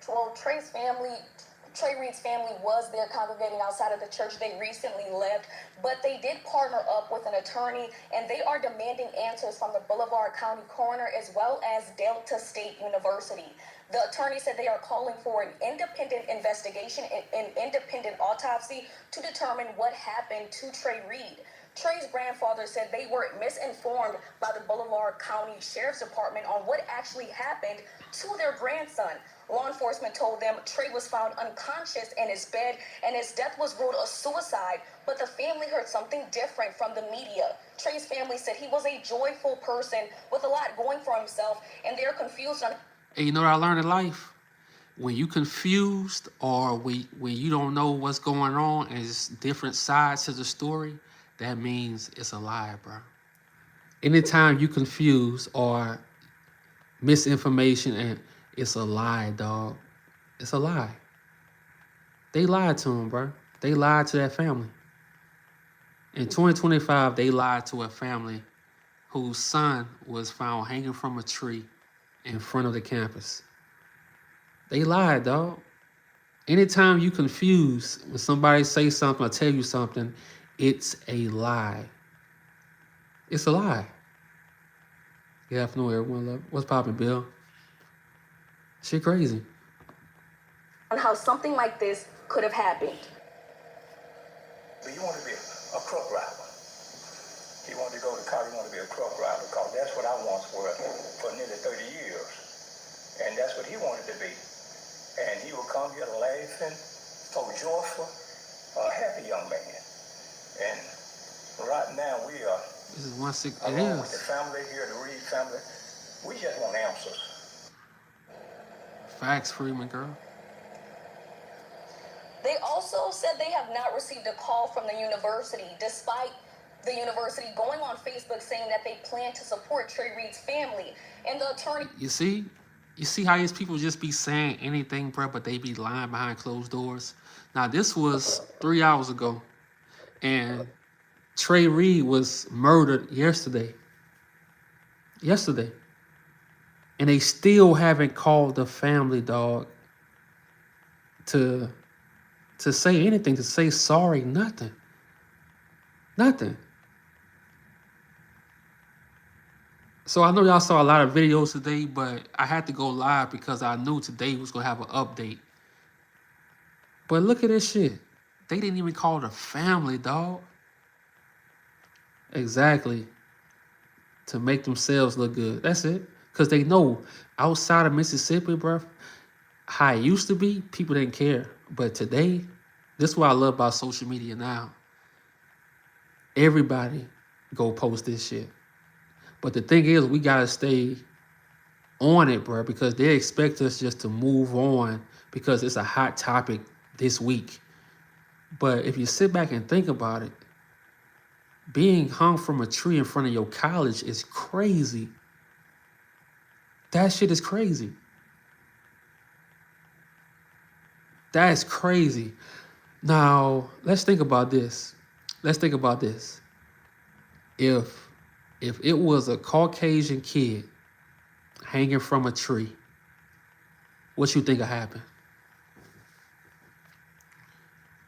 Trey Reid's family was there congregating outside of the church. They recently left, but they did partner up with an attorney, and they are demanding answers from the Boulevard County coroner as well as Delta State University. The attorney said they are calling for an independent investigation and independent autopsy to determine what happened to Trey Reid. Trey's grandfather said they were misinformed by the Boulevard County Sheriff's Department on what actually happened to their grandson. Law enforcement told them Trey was found unconscious in his bed and his death was ruled a suicide, but the family heard something different from the media. Trey's family said he was a joyful person with a lot going for himself, and they're confused on... Hey, you know what I learned in life? When you confused or when you don't know what's going on and it's different sides to the story, that means it's a lie, bro. Anytime you confuse or misinformation, and it's a lie, dog. It's a lie. They lied to him, bro. They lied to that family. In 2025, they lied to a family whose son was found hanging from a tree in front of the campus. They lied, dog. Anytime you confuse, when somebody say something or tell you something, it's a lie. It's a lie. Good afternoon, everyone. Love. What's poppin', Bill? Shit crazy. On how something like this could have happened. But you want to be a truck driver. He wanted to go to college, he wanted to be a truck driver because that's what I once was for nearly 30 years. And that's what he wanted to be. And he would come here laughing, so joyful, a happy young man. And right now we are, This is 16. It along with is. the family here, the Reid family, we just want answers. Facts, Freeman, girl. They also said they have not received a call from the university, despite the university going on Facebook saying that they plan to support Trey Reid's family. And the attorney... You see how these people just be saying anything, bro, but they be lying behind closed doors. Now, this was 3 hours ago, and Trey Reid was murdered yesterday. And they still haven't called the family, dog, to say anything, to say sorry, nothing. Nothing. So I know y'all saw a lot of videos today, but I had to go live because I knew today was going to have an update. But look at this shit. They didn't even call the family, dog. Exactly. To make themselves look good. That's it. Because they know outside of Mississippi, bro, how it used to be, people didn't care. But today, this is what I love about social media now. Everybody go post this shit. But the thing is, we gotta stay on it, bro, because they expect us just to move on because it's a hot topic this week. But if you sit back and think about it, being hung from a tree in front of your college is crazy. That shit is crazy. That's crazy. Now, let's think about this. Let's think about this. If it was a Caucasian kid hanging from a tree, what you think would happen?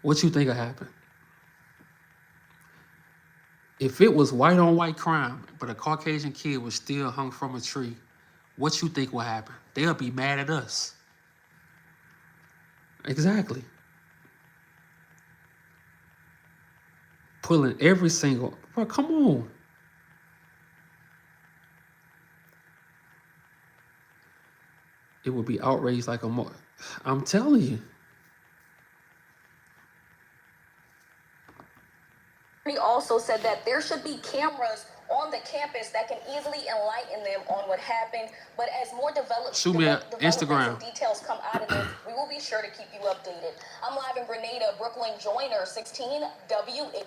What you think would happen? If it was white on white crime, but a Caucasian kid was still hung from a tree, what you think will happen? They'll be mad at us. Exactly. Pulling every single, bro, come on. It would be outraged like a mo. I'm telling you. He also said that there should be cameras on the campus that can easily enlighten them on what happened. But as more Shoot me an developments Instagram. and details come out of this, we will be sure to keep you updated. I'm live in Grenada, Brooklyn Joyner, 16 W8.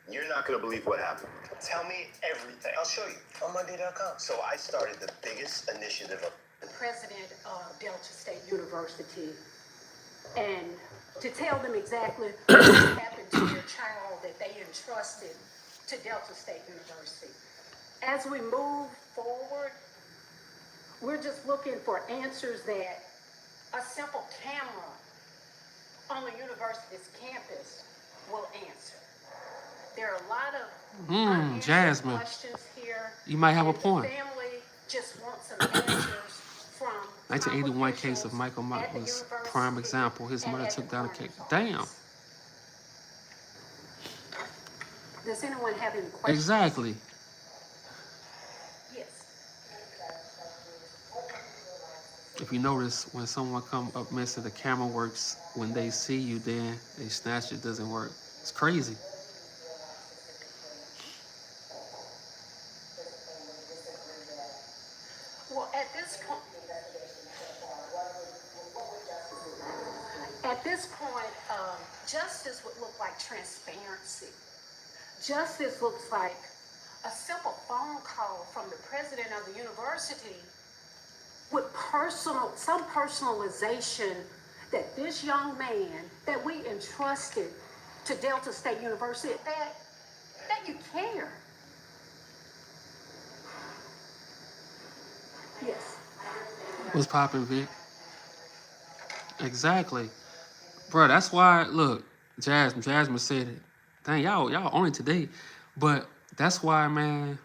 You're not going to believe what happened. Tell me everything. I'll show you on Monday.com. So I started the biggest initiative of The president of Delta State University, and to tell them exactly what happened to their child that they entrusted to Delta State University. As we move forward, we're just looking for answers that a simple camera on the university's campus will answer. There are a lot of unanswered Jasmine, questions here. you might have a and the point. family just wants some answers from 1981 case of Michael Mott was a prime example. His mother took down a cake. Damn. Does anyone have any questions? Exactly. Yes. If you notice, when someone come up missing, the camera works. When they see you, then they snatch it. Doesn't work. It's crazy. Well, at this point, justice would look like transparency. Justice looks like a simple phone call from the president of the university with some personalization that this young man that we entrusted to Delta State University, that you care. Yes. What's poppin', Vic? Exactly. Bro, that's why, look, Jasmine said it. Dang, y'all on it today. But that's why, man,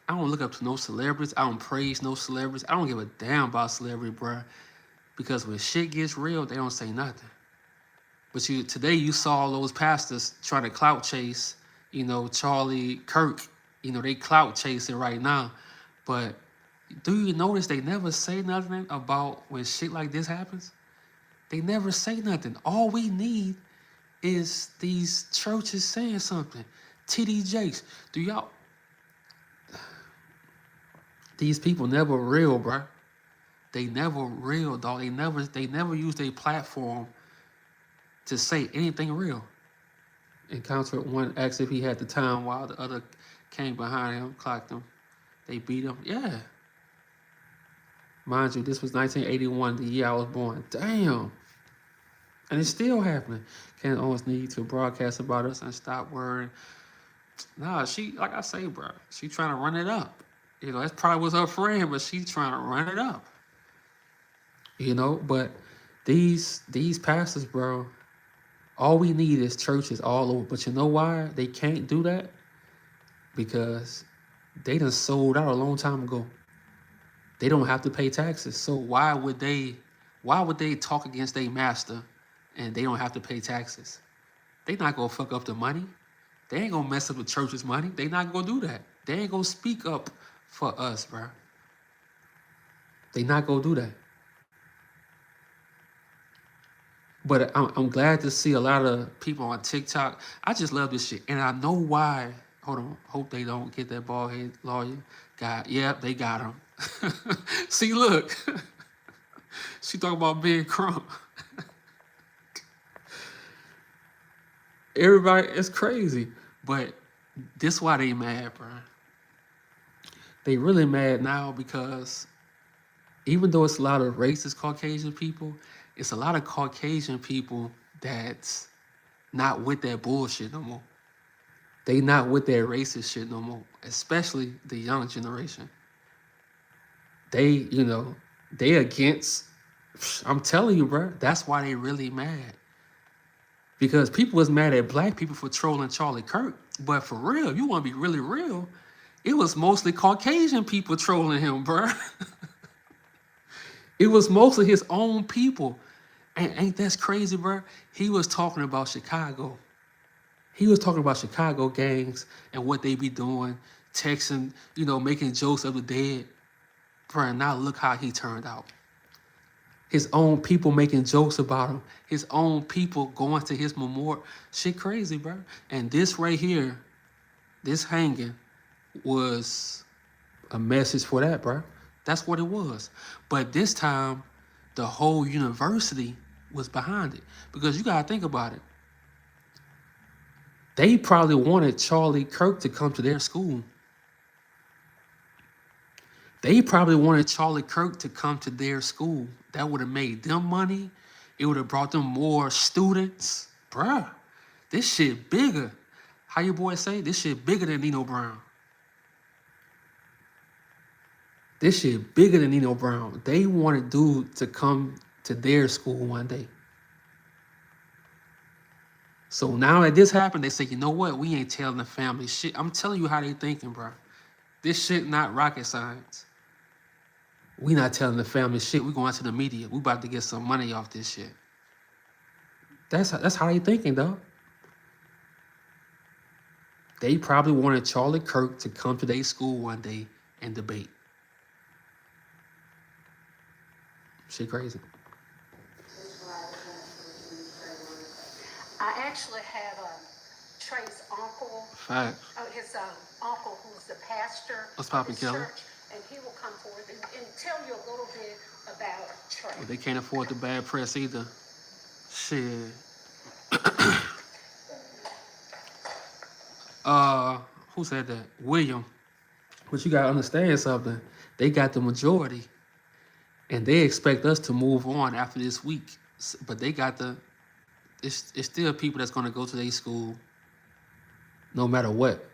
I don't look up to no celebrities. I don't praise no celebrities. I don't give a damn about celebrity, bro. Because when shit gets real, they don't say nothing. But today you saw all those pastors trying to clout chase, Charlie Kirk. They clout chasing right now. But do you notice they never say nothing about when shit like this happens? They never say nothing. All we need is these churches saying something. TD Jakes, these people never real, bro. They never real, dog. They never use their platform to say anything real. Encountered one asked if he had the time while the other came behind him, clocked him. They beat him. Yeah. Mind you, this was 1981, the year I was born. Damn. And it's still happening. Can't always need to broadcast about us and stop worrying. Nah, she, like I say, bro, she trying to run it up. That's probably was her friend, but she trying to run it up. But these pastors, bro, all we need is churches all over. But you know why they can't do that? Because they done sold out a long time ago. They don't have to pay taxes. So why would they talk against their master and they don't have to pay taxes? They not gonna fuck up the money. They ain't gonna mess up the church's money. They not gonna do that. They ain't gonna speak up for us, bro. They not gonna do that. But I'm glad to see a lot of people on TikTok. I just love this shit. And I know why Hold on. Hope they don't get that bald head lawyer. Yep, they got him. See, look. She talking about being crunk. Everybody, it's crazy. But this why they mad, bro. They really mad now because even though it's a lot of racist Caucasian people, it's a lot of Caucasian people that's not with that bullshit no more. They not with that racist shit no more, especially the young generation. They, they against, I'm telling you, bro, that's why they really mad. Because people was mad at black people for trolling Charlie Kirk. But for real, if you want to be really real, it was mostly Caucasian people trolling him, bro. It was mostly his own people. And ain't that crazy, bro? He was talking about Chicago. He was talking about Chicago gangs and what they be doing, texting, making jokes of the dead. Bro, and now look how he turned out. His own people making jokes about him. His own people going to his memorial. Shit crazy, bro. And this right here, this hanging, was a message for that, bro. That's what it was. But this time, the whole university was behind it. Because you got to think about it. They probably wanted Charlie Kirk to come to their school. They probably wanted Charlie Kirk to come to their school. That would have made them money. It would have brought them more students. Bruh, this shit bigger. How you boys say? This shit bigger than Nino Brown. This shit bigger than Nino Brown. They wanted dude to come to their school one day. So now that this happened, they say, you know what? We ain't telling the family shit. I'm telling you how they thinking, bro. This shit not rocket science. We not telling the family shit. We going to the media. We about to get some money off this shit. That's how they thinking, though. They probably wanted Charlie Kirk to come to their school one day and debate. Shit crazy. I actually have Trey's uncle. Fact. His uncle, who's the pastor What's of poppin', his Kelly? church, and he will come forward and tell you a little bit about Trey. Well, they can't afford the bad press either. Shit. Who said that? William. But you gotta understand something. They got the majority, and they expect us to move on after this week. But they got it's still people that's gonna go to their school, no matter what.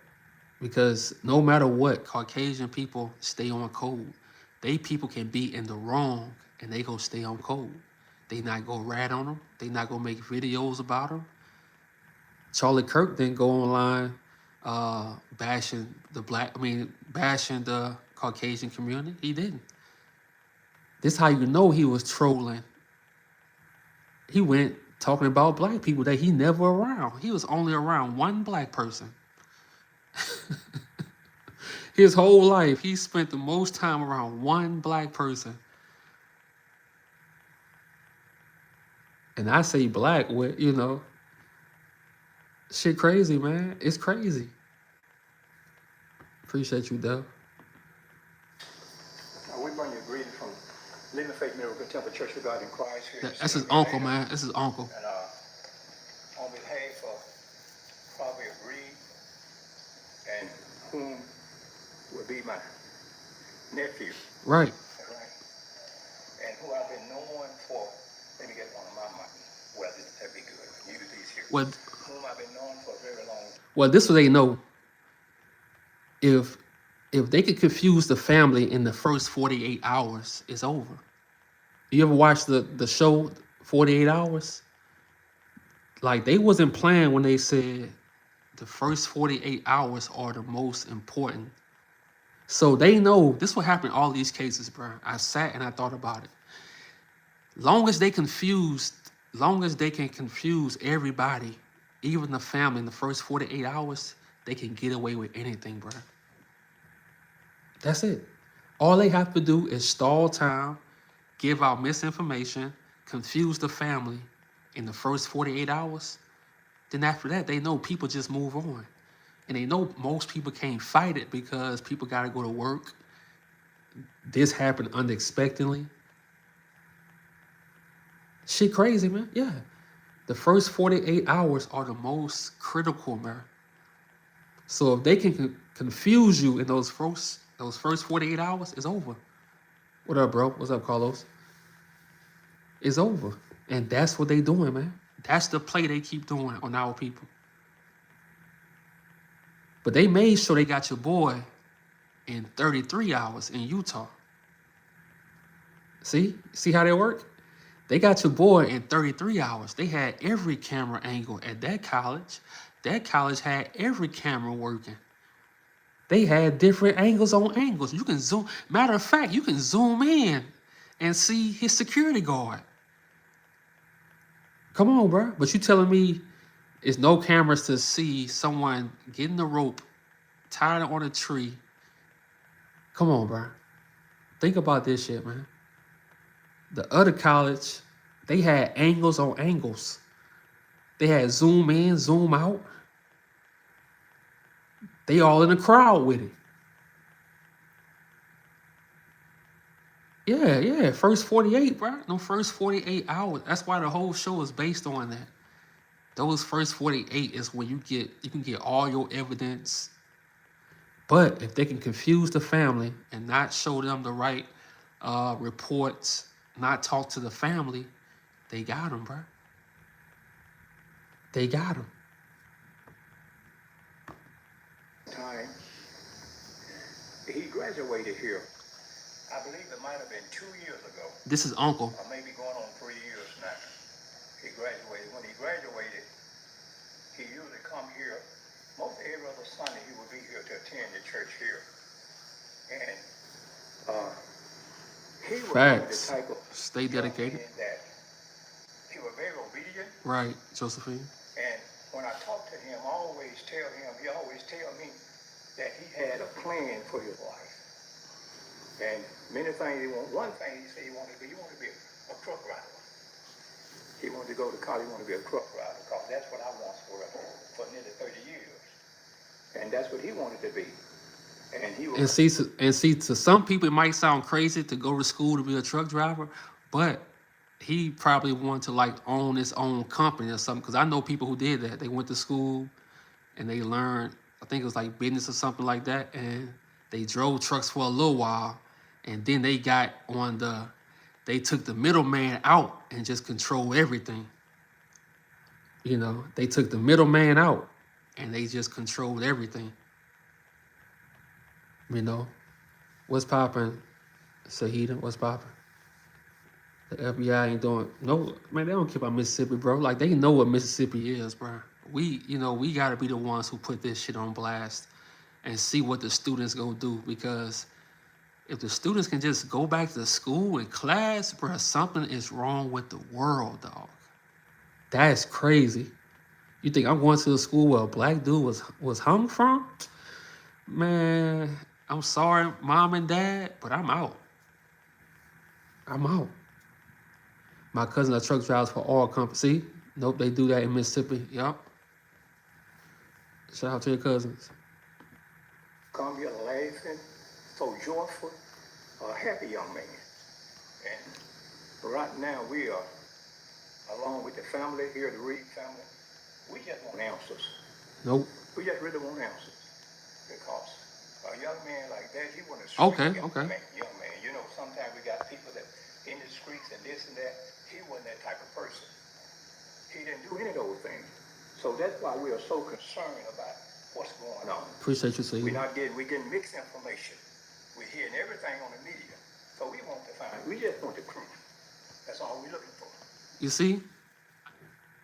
Because no matter what, Caucasian people stay on code. They people can be in the wrong, and they gonna stay on code. They not gonna rat on them. They not gonna make videos about them. Charlie Kirk didn't go online bashing the Caucasian community. He didn't. This how you know he was trolling. He went talking about black people that he never around. He was only around one black person. His whole life, he spent the most time around one black person. And I say black with, shit crazy, man. It's crazy. Appreciate you, Dub. We bring you greetings from Living Faith Miracle Temple Church of God in Christ here. That's his uncle, man. That's his uncle. And on behalf of probably Reed, and whom would be my nephew. Right. Right. And who I've been knowing for, let me get one of my mic. Well, that'd be good. Use these here. Well, Whom I've been knowing for a very long time. Well, this is what they know. If they could confuse the family in the first 48 hours, it's over. You ever watch the show 48 Hours? Like, they wasn't playing when they said the first 48 hours are the most important. So they know this will happen in all these cases, bro. I sat and I thought about it. Long as they can confuse everybody, even the family, in the first 48 hours, they can get away with anything, bro. That's it. All they have to do is stall time, give out misinformation, confuse the family in the first 48 hours. Then after that, they know people just move on. And they know most people can't fight it because people got to go to work. This happened unexpectedly. Shit crazy, man. Yeah. The first 48 hours are the most critical, man. So if they can confuse you in those first 48 hours, it's over. What up, bro? What's up, Carlos? It's over. And that's what they doing, man. That's the play they keep doing on our people. But they made sure they got your boy in 33 hours in Utah. See how they work? They got your boy in 33 hours. They had every camera angle at that college. That college had every camera working. They had different angles on angles. You can zoom. Matter of fact, you can zoom in and see his security guard. Come on, bro. But you telling me it's no cameras to see someone getting the rope, tied on a tree. Come on, bro. Think about this shit, man. The other college, they had angles on angles. They had zoom in, zoom out. They all in the crowd with it. Yeah. First 48, bro. No, first 48 hours. That's why the whole show is based on that. Those first 48 is when you can get all your evidence. But if they can confuse the family and not show them the right reports, not talk to the family, they got him, bro. They got him. Time. He graduated here. I believe it might have been 2 years ago. This is Uncle. Or maybe going on 3 years now. He graduated. When he graduated, he usually come here. Most every other Sunday he would be here to attend the church here. And he was Facts. the type of Stay dedicated. that he was very obedient. Right, Josephine. And when I talk to him, I always tell him, he always tell me that he had a plan for his life. And many things he wanted. One thing he said he wanted to be a truck driver. He wanted to go to college, he wanted to be a truck driver, because that's what I once was for nearly 30 years. And that's what he wanted to be. And he was And see, to some people it might sound crazy to go to school to be a truck driver, but he probably wanted to like own his own company or something. Because I know people who did that. They went to school and they learned, I think it was like business or something like that, and they drove trucks for a little while, and then they got on they took the middleman out and just controlled everything. You know, they took the middleman out and they just controlled everything. You know, what's popping, Sahida? What's popping? The FBI ain't doing no, man. They don't care about Mississippi, bro. Like they know what Mississippi is, bro. We gotta be the ones who put this shit on blast and see what the students gonna do, because if the students can just go back to school and class, bro, something is wrong with the world, dog. That's crazy. You think I'm going to the school where a black dude was hung from? Man, I'm sorry, mom and dad, but I'm out. I'm out. My cousin are truck drivers for all companies. See? Nope, they do that in Mississippi. Yup. Shout out to your cousins. come here laughing, so joyful, a happy young man. And right now we are, along with the family here, the Reed family, we just want answers. Nope. We just really want answers. Because a young man like that, he wasn't a Okay. young man. You know, sometimes we got people that in the streets and this and that. He wasn't that type of person. He didn't do any of those things. So that's why we are so concerned about what's going on. Appreciate you, Steve. We're getting mixed information. We're hearing everything on the media. So we want to find, we just want the truth. That's all we're looking for. You see?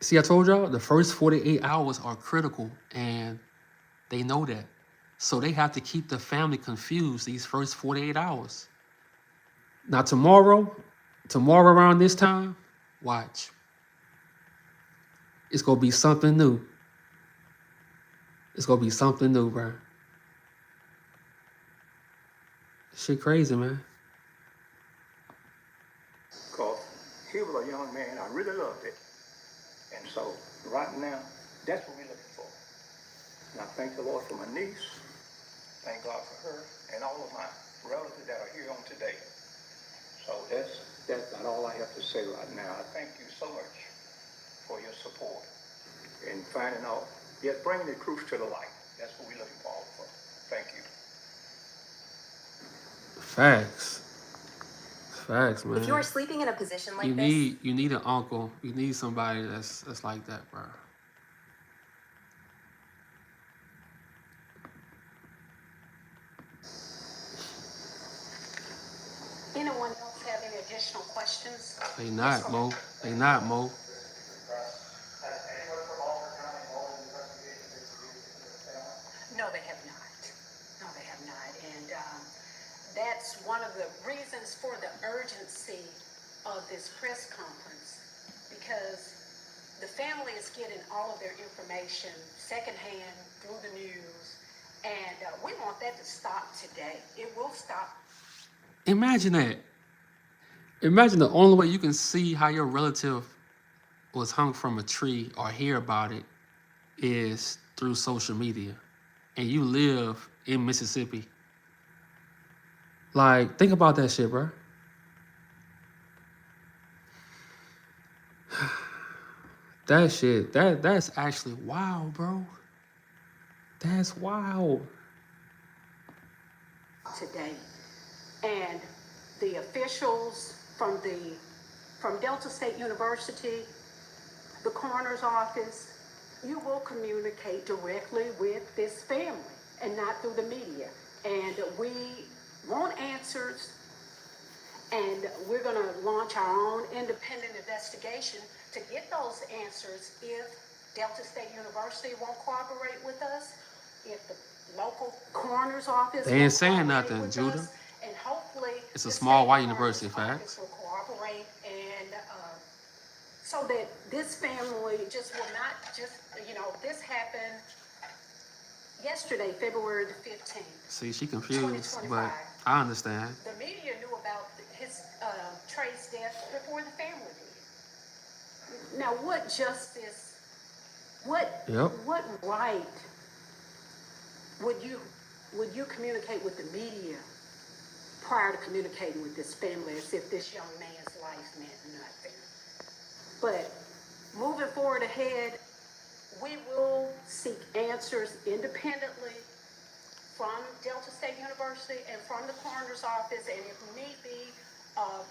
See, I told y'all the first 48 hours are critical, and they know that. So they have to keep the family confused these first 48 hours. Now tomorrow around this time, watch. It's gonna be something new. It's gonna be something new, bro. Shit crazy, man. Because he was a young man, I really loved it. And so right now, that's what we're looking for. And I thank the Lord for my niece. Thank God for her and all of my relatives that are here on today. So that's about all I have to say right now. I thank you so much for your support in finding out, yet bringing the truth to the light. That's what we're looking forward for. Thank you. Facts. Facts, man. If you are sleeping in a position like you this, need an uncle. You need somebody that's like that, bro. Anyone else have any additional questions? They Yes, not, go Mo. ahead. They not, Mo. No, they have not. No, they have not. And that's one of the reasons for the urgency of this press conference, because the family is getting all of their information secondhand through the news, and we want that to stop today. It will stop. Imagine that. Imagine the only way you can see how your relative was hung from a tree or hear about it is through social media, and you live in Mississippi. Like, think about that shit, bro. That shit, that's actually wild, bro. That's wild. Today, and the officials from Delta State University, the coroner's office, you will communicate directly with this family and not through the media. And we want answers, and we're going to launch our own independent investigation to get those answers if Delta State University won't cooperate with us, if the local coroner's office They ain't won't saying cooperate nothing, with Judah. us, and hopefully It's a the small state white coroner's university, office facts. will cooperate, and so that this family just will not just, this happened yesterday, February the 15th. See, she confused, 2025. but I understand. The media knew about his Trey's death before the family did. Now, what justice, what Yep. what right would you communicate with the media prior to communicating with this family as if this young man's life meant nothing? But moving forward ahead, we will seek answers independently from Delta State University and from the coroner's office, and if need be,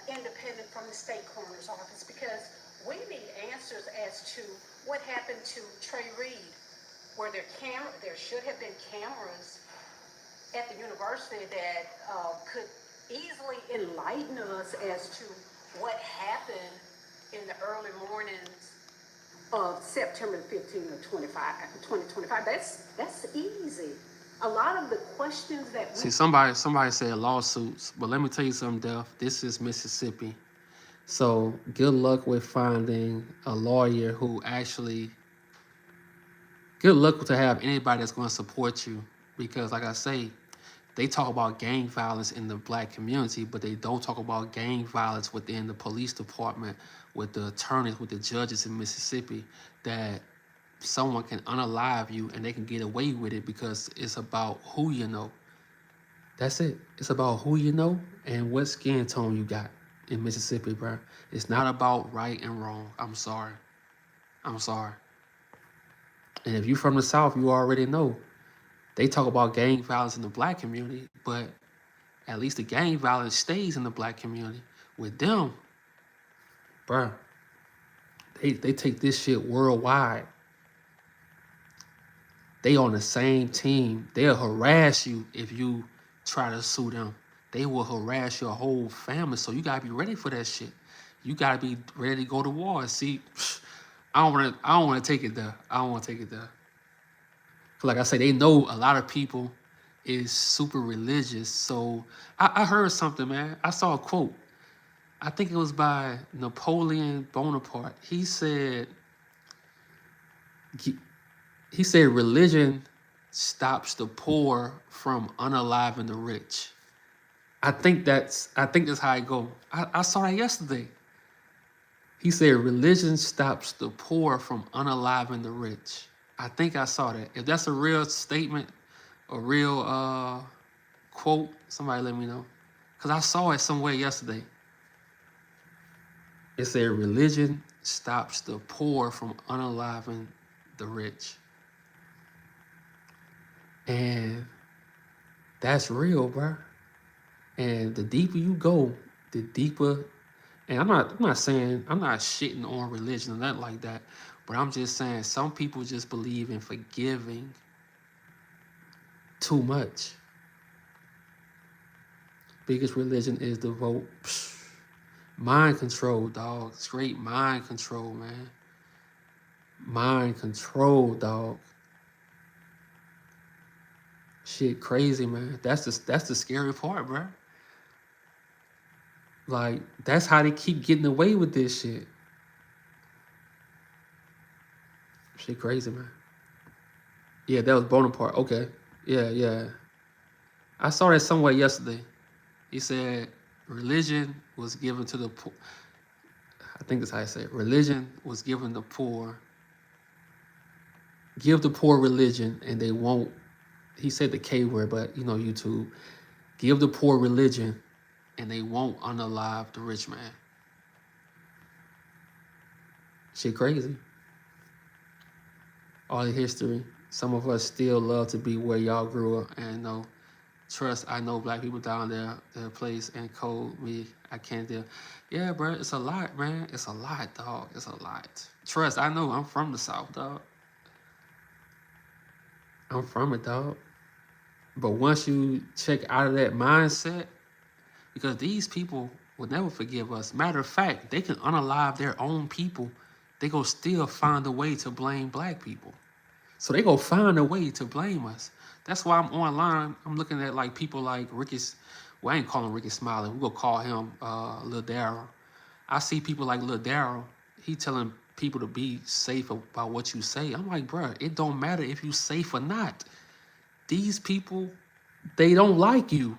independent from the state coroner's office, because we need answers as to what happened to Trey Reed. Where there should have been cameras at the university that could easily enlighten us as to what happened in the early mornings of September 15th of 2025. That's easy. A lot of the questions that we... See, somebody said lawsuits, but let me tell you something, Def. This is Mississippi. So good luck with finding a lawyer who actually... Good luck to have anybody that's going to support you. Because like I say, they talk about gang violence in the black community, but they don't talk about gang violence within the police department, with the attorneys, with the judges in Mississippi, that someone can unalive you and they can get away with it because it's about who you know. That's it. It's about who you know and what skin tone you got in Mississippi, bro. It's not about right and wrong. I'm sorry. I'm sorry. And if you're from the South, you already know. They talk about gang violence in the black community, but at least the gang violence stays in the black community. With them, bro, they take this shit worldwide. They on the same team. They'll harass you if you try to sue them. They will harass your whole family. So you gotta be ready for that shit. You gotta be ready to go to war. See, I don't wanna take it there. I don't wanna take it there. Like I said, they know a lot of people is super religious. So I heard something, man. I saw a quote. I think it was by Napoleon Bonaparte. He said religion stops the poor from unaliving the rich. I think that's how it go. I saw that yesterday. He said religion stops the poor from unaliving the rich. I think I saw that. If that's a real statement, a real quote, somebody let me know. Because I saw it somewhere yesterday. It said religion stops the poor from unaliving the rich. And that's real, bro. And the deeper you go, the deeper. And I'm not saying I'm not shitting on religion or nothing like that, but I'm just saying some people just believe in forgiving too much. Biggest religion is the vote. Psh, mind control, dog. Straight mind control, man. Mind control, dog. Shit, crazy, man. That's the scary part, bro. Like that's how they keep getting away with this shit. Shit, crazy, man. Yeah, that was Bonaparte. Okay. Yeah, yeah. I saw that somewhere yesterday. He said religion was given to the poor. I think that's how I say it. Religion was given the poor. Give the poor religion and they won't. He said the K word, but you know, YouTube. Give the poor religion and they won't unalive the rich man. Shit crazy. All the history. Some of us still love to be where y'all grew up and know. Trust, I know black people down there, their place and code me. I can't deal. Yeah, bro, it's a lot, man. It's a lot, dog. It's a lot. Trust, I know I'm from the South, dog. I'm from it, dog. But once you check out of that mindset, because these people will never forgive us. Matter of fact, they can unalive their own people. They go still find a way to blame black people. So they go find a way to blame us. That's why I'm online. I'm looking at like people like Ricky. Well, I ain't calling Ricky Smiley. We gonna call him Lil Darryl. I see people like Lil Darryl. He telling people to be safe about what you say. I'm like, bro, it don't matter if you safe or not. These people, they don't like you.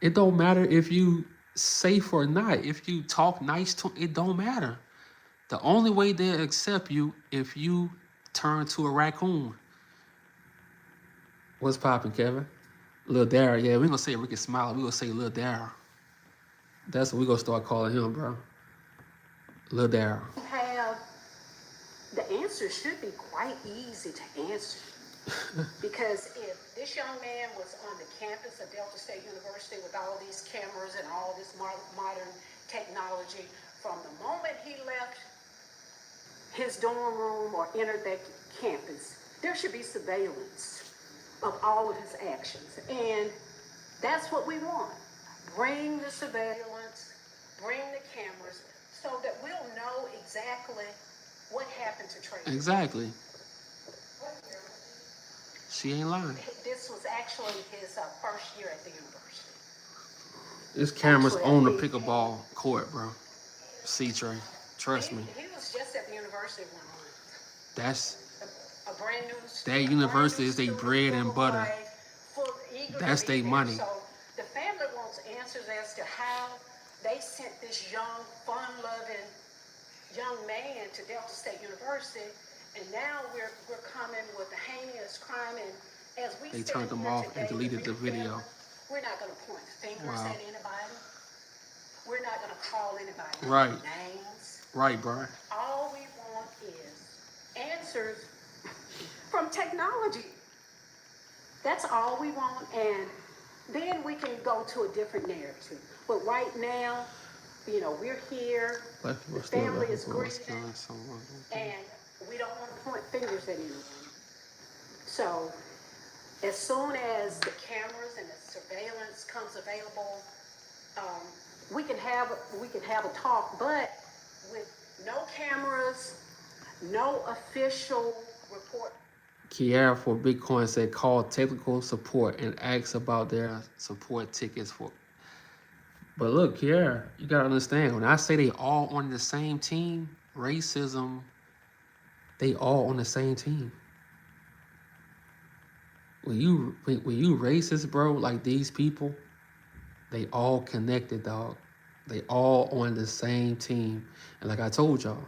It don't matter if you safe or not. If you talk nice to, it don't matter. The only way they'll accept you if you turn to a raccoon. What's poppin', Kevin? Lil Darryl, yeah, we gonna say Ricky Smiley. We gonna say Lil Darryl. That's what we gonna start calling him, bro. Lil Darryl. The answer should be quite easy to answer. Because if this young man was on the campus of Delta State University with all these cameras and all this modern technology, from the moment he left his dorm room or entered that campus, there should be surveillance of all of his actions. And that's what we want. Bring the surveillance, bring the cameras, so that we'll know exactly what happened to Trey. Exactly. She ain't lying. This was actually his first year at the university. This camera's on the pickleball court, bro. See, Trey. Trust me. He was just at the university one month. That's a brand new. That university is their bread and butter. That's their money. So the family wants answers as to how they sent this young, fun-loving young man to Delta State University, and now we're coming with a heinous crime. And as we they turned them off and deleted the video. We're not going to point fingers at anybody. We're not going to call anybody names. Right, bro. All we want is answers from technology. That's all we want, and then we can go to a different narrative. But right now, you know, we're here, the family is grieving, and we don't want to point fingers at anyone. So, as soon as the cameras and the surveillance comes available, we can have a talk, but with no cameras, no official report. Kiara for Bitcoin said call technical support and ask about their support tickets for. But look, Kiara, you gotta understand, when I say they all on the same team, racism, they all on the same team. When you racist, bro, like these people, they all connected, dog. They all on the same team. And like I told y'all,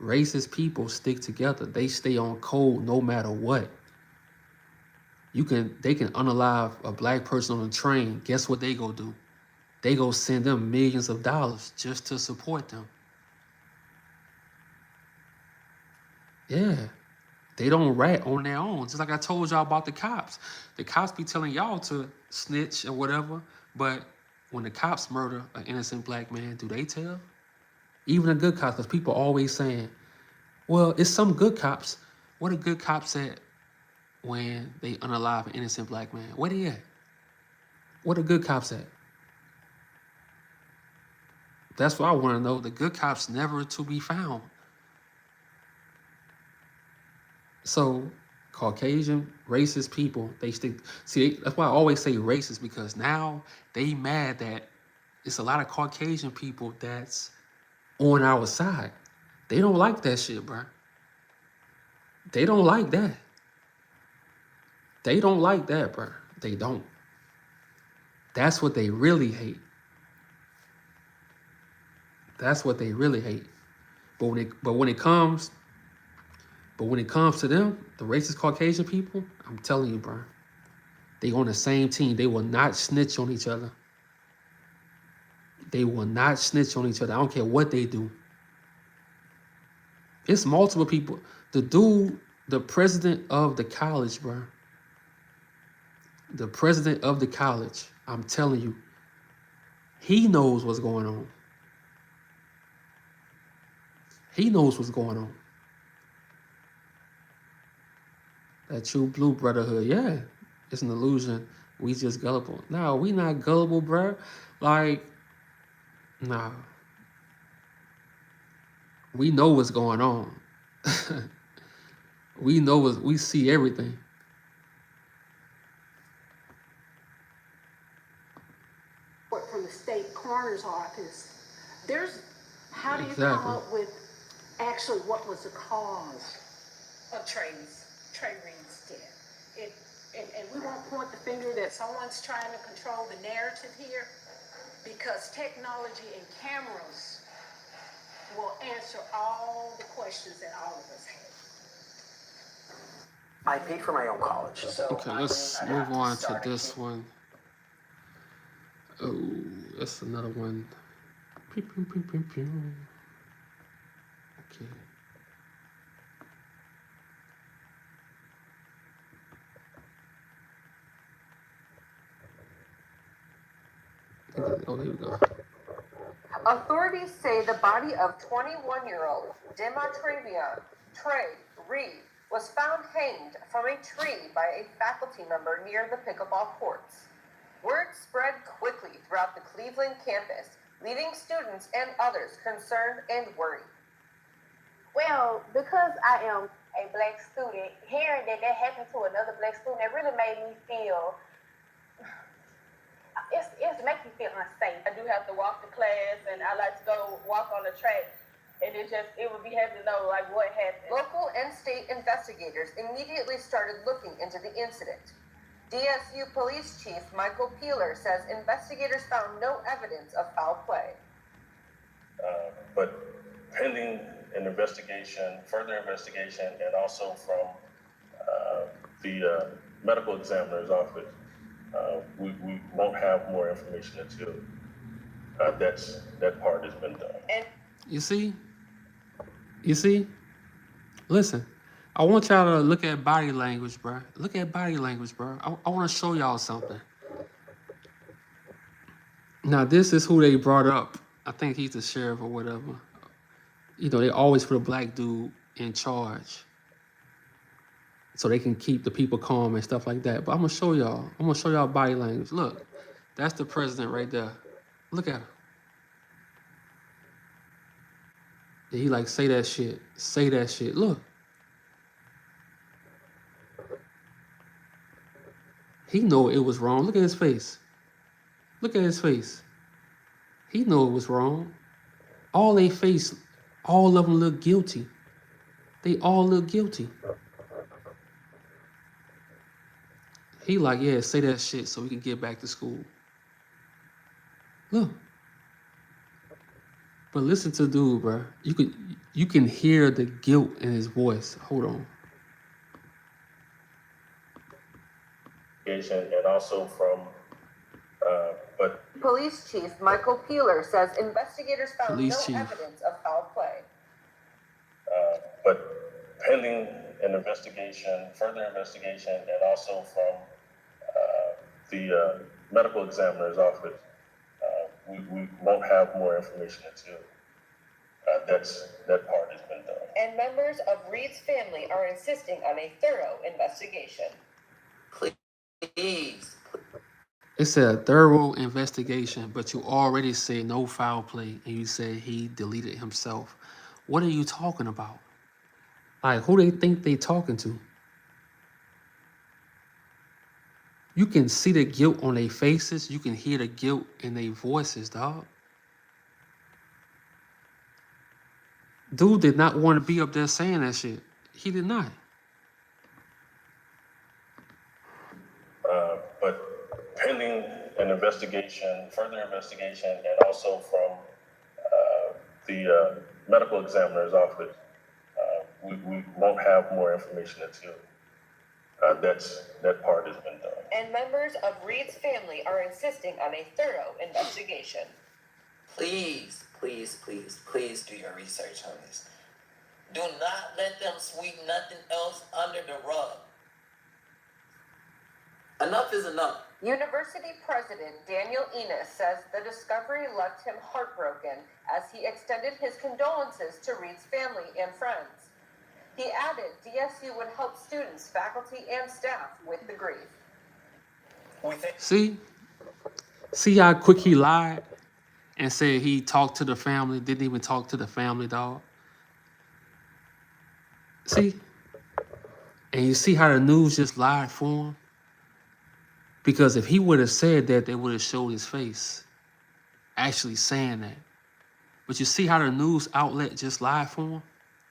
Racist people stick together. They stay on code no matter what. They can unalive a black person on a train. Guess what they go do? They go send them millions of dollars just to support them. Yeah. They don't rat on their own. Just like I told y'all about the cops. The cops be telling y'all to snitch or whatever, but when the cops murder an innocent black man, do they tell? Even the good cops, because people always saying, well, it's some good cops. What are good cops at when they unalive an innocent black man? Where they at? What are good cops at? That's what I want to know. The good cops never to be found. So Caucasian, racist people, they stick. See, that's why I always say racist, because now they mad that it's a lot of Caucasian people that's on our side. They don't like that shit, bro. They don't like that. They don't like that, bro. They don't. That's what they really hate. That's what they really hate. But when it comes to them, the racist Caucasian people, I'm telling you, bro, they on the same team. They will not snitch on each other. They will not snitch on each other. I don't care what they do. It's multiple people. The dude, the president of the college, bro. The president of the college, I'm telling you, he knows what's going on. He knows what's going on. That true blue brotherhood, yeah, it's an illusion. We just gullible. No, we not gullible, bro. Like, nah. We know what's going on. We see everything. From the state coroner's office, how do you Exactly. come up with actually what was the cause of Trey Reed's death? And we won't point the finger that someone's trying to control the narrative here, because technology and cameras will answer all the questions that all of us have. I paid for my own college, so Okay, let's move on to this one. Oh, that's another one. Pew, pew, pew, pew, pew. Okay. Oh, here we go. Authorities say the body of 21-year-old Demontravion Trey Reed was found hanged from a tree by a faculty member near the pickleball courts. Word spread quickly throughout the Cleveland campus, leaving students and others concerned and worried. Well, because I am a black student, hearing that happened to another black student, it really made me feel, it's make me feel unsafe. I do have to walk to class, and I like to go walk on the track, and it would be happy to know like what happened. Local and state investigators immediately started looking into the incident. DSU Police Chief Michael Peeler says investigators found no evidence of foul play. But pending an investigation, further investigation, and also from the medical examiner's office, we won't have more information until that part has been done. You see? Listen, I want y'all to look at body language, bro. Look at body language, bro. I want to show y'all something. Now, this is who they brought up. I think he's the sheriff or whatever. You know, they always put a black dude in charge so they can keep the people calm and stuff like that. But I'm going to show y'all. I'm going to show y'all body language. Look, that's the president right there. Look at him. And he like, say that shit. Say that shit. Look. He know it was wrong. Look at his face. Look at his face. He know it was wrong. All they face, all of them look guilty. They all look guilty. He like, yeah, say that shit so we can get back to school. Look. But listen to dude, bro. You can hear the guilt in his voice. Hold on. And also from, but Police Chief Michael Peeler says investigators found Police no chief. evidence of foul play. but pending an investigation, further investigation, and also from the medical examiner's office, we won't have more information until that part has been done. And members of Reed's family are insisting on a thorough investigation. Please. It said thorough investigation, but you already said no foul play, and you said he deleted himself. What are you talking about? Like, who they think they talking to? You can see the guilt on their faces. You can hear the guilt in their voices, dog. Dude did not want to be up there saying that shit. He did not. But pending an investigation, further investigation, and also from the medical examiner's office, we won't have more information until that part has been done. And members of Reed's family are insisting on a thorough investigation. Please, please, please, please do your research on this. Do not let them sweep nothing else under the rug. Enough is enough. University President Daniel Enos says the discovery left him heartbroken as he extended his condolences to Reed's family and friends. He added DSU would help students, faculty, and staff with the grief. See how quick he lied and said he talked to the family, didn't even talk to the family, dog. See? And you see how the news just lied for him? Because if he would have said that, they would have showed his face actually saying that. But you see how the news outlet just lied for him?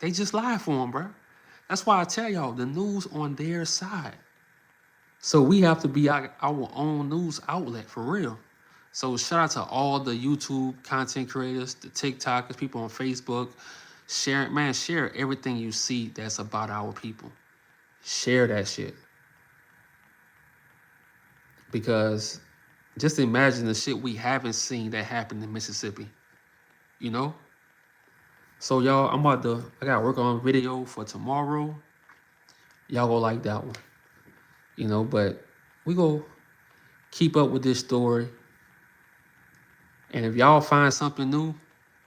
They just lied for him, bro. That's why I tell y'all, the news on their side. So we have to be our own news outlet, for real. So shout out to all the YouTube content creators, the TikTokers, people on Facebook. Share everything you see that's about our people. Share that shit. Because just imagine the shit we haven't seen that happened in Mississippi. You know? So y'all, I gotta work on a video for tomorrow. Y'all go like that one. You know, but we go keep up with this story. And if y'all find something new,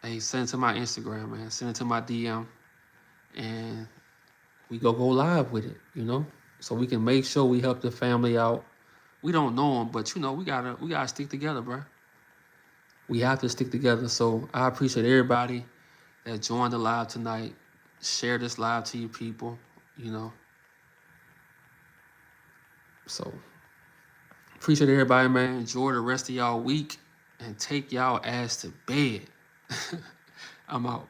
hey, send it to my Instagram, man. Send it to my DM. And we go live with it, you know? So we can make sure we help the family out. We don't know them, but you know, we gotta stick together, bro. We have to stick together. So I appreciate everybody that joined the live tonight. Share this live to your people, you know. So appreciate everybody, man. Enjoy the rest of y'all week and take y'all ass to bed. I'm out.